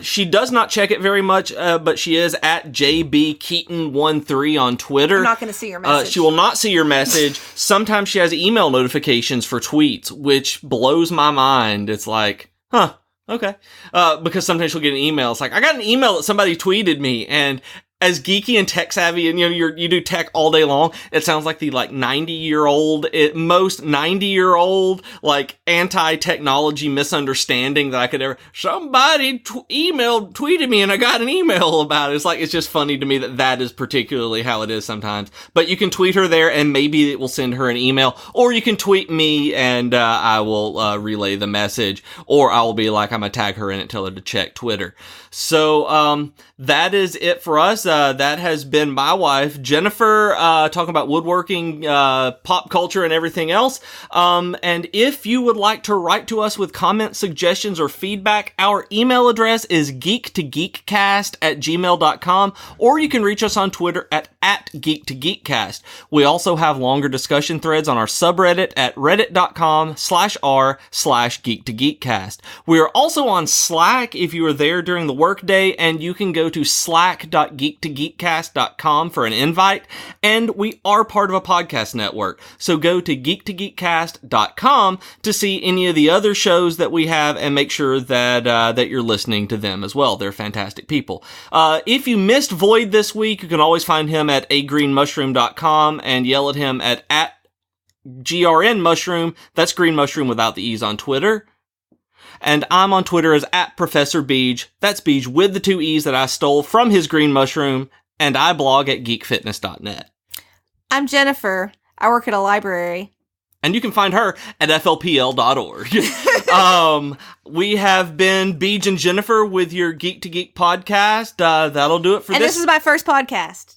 she does not check it very much, but she is at JBKeaton13 on Twitter. I'm not going to see your message. She will not see your message. Sometimes she has email notifications for tweets, which blows my mind. It's like, okay. Because sometimes she'll get an email. It's like, I got an email that somebody tweeted me, and as geeky and tech savvy, and you do tech all day long, it sounds like the 90-year-old, most 90-year-old anti-technology misunderstanding that I could ever. Somebody tweeted me, and I got an email about it. It's just funny to me that is particularly how it is sometimes. But you can tweet her there, and maybe it will send her an email, or you can tweet me, and I will relay the message, or I will be like, I'm gonna tag her in it, tell her to check Twitter. So that is it for us. That has been my wife, Jennifer, talking about woodworking, pop culture, and everything else. And if you would like to write to us with comments, suggestions, or feedback, our email address is geek2geekcast@gmail.com, or you can reach us on Twitter at geek2geekcast. We also have longer discussion threads on our subreddit at reddit.com/r/geek2geekcast. We are also on Slack if you are there during the workday, and you can go to slack.geek2geekcast.com for an invite. And we are part of a podcast network, so go to geek2geekcast.com to see any of the other shows that we have, and make sure that that you're listening to them as well. They're fantastic people. If you missed Void this week, you can always find him at agreenmushroom.com and yell at him at GRNmushroom. That's Green Mushroom without the E's on Twitter. And I'm on Twitter as @Professor Beej. That's Beej with the 2 E's that I stole from his Green Mushroom. And I blog at geekfitness.net. I'm Jennifer. I work at a library. And you can find her at flpl.org. We have been Beej and Jennifer with your Geek to Geek podcast. That'll do it for this. And this is my first podcast.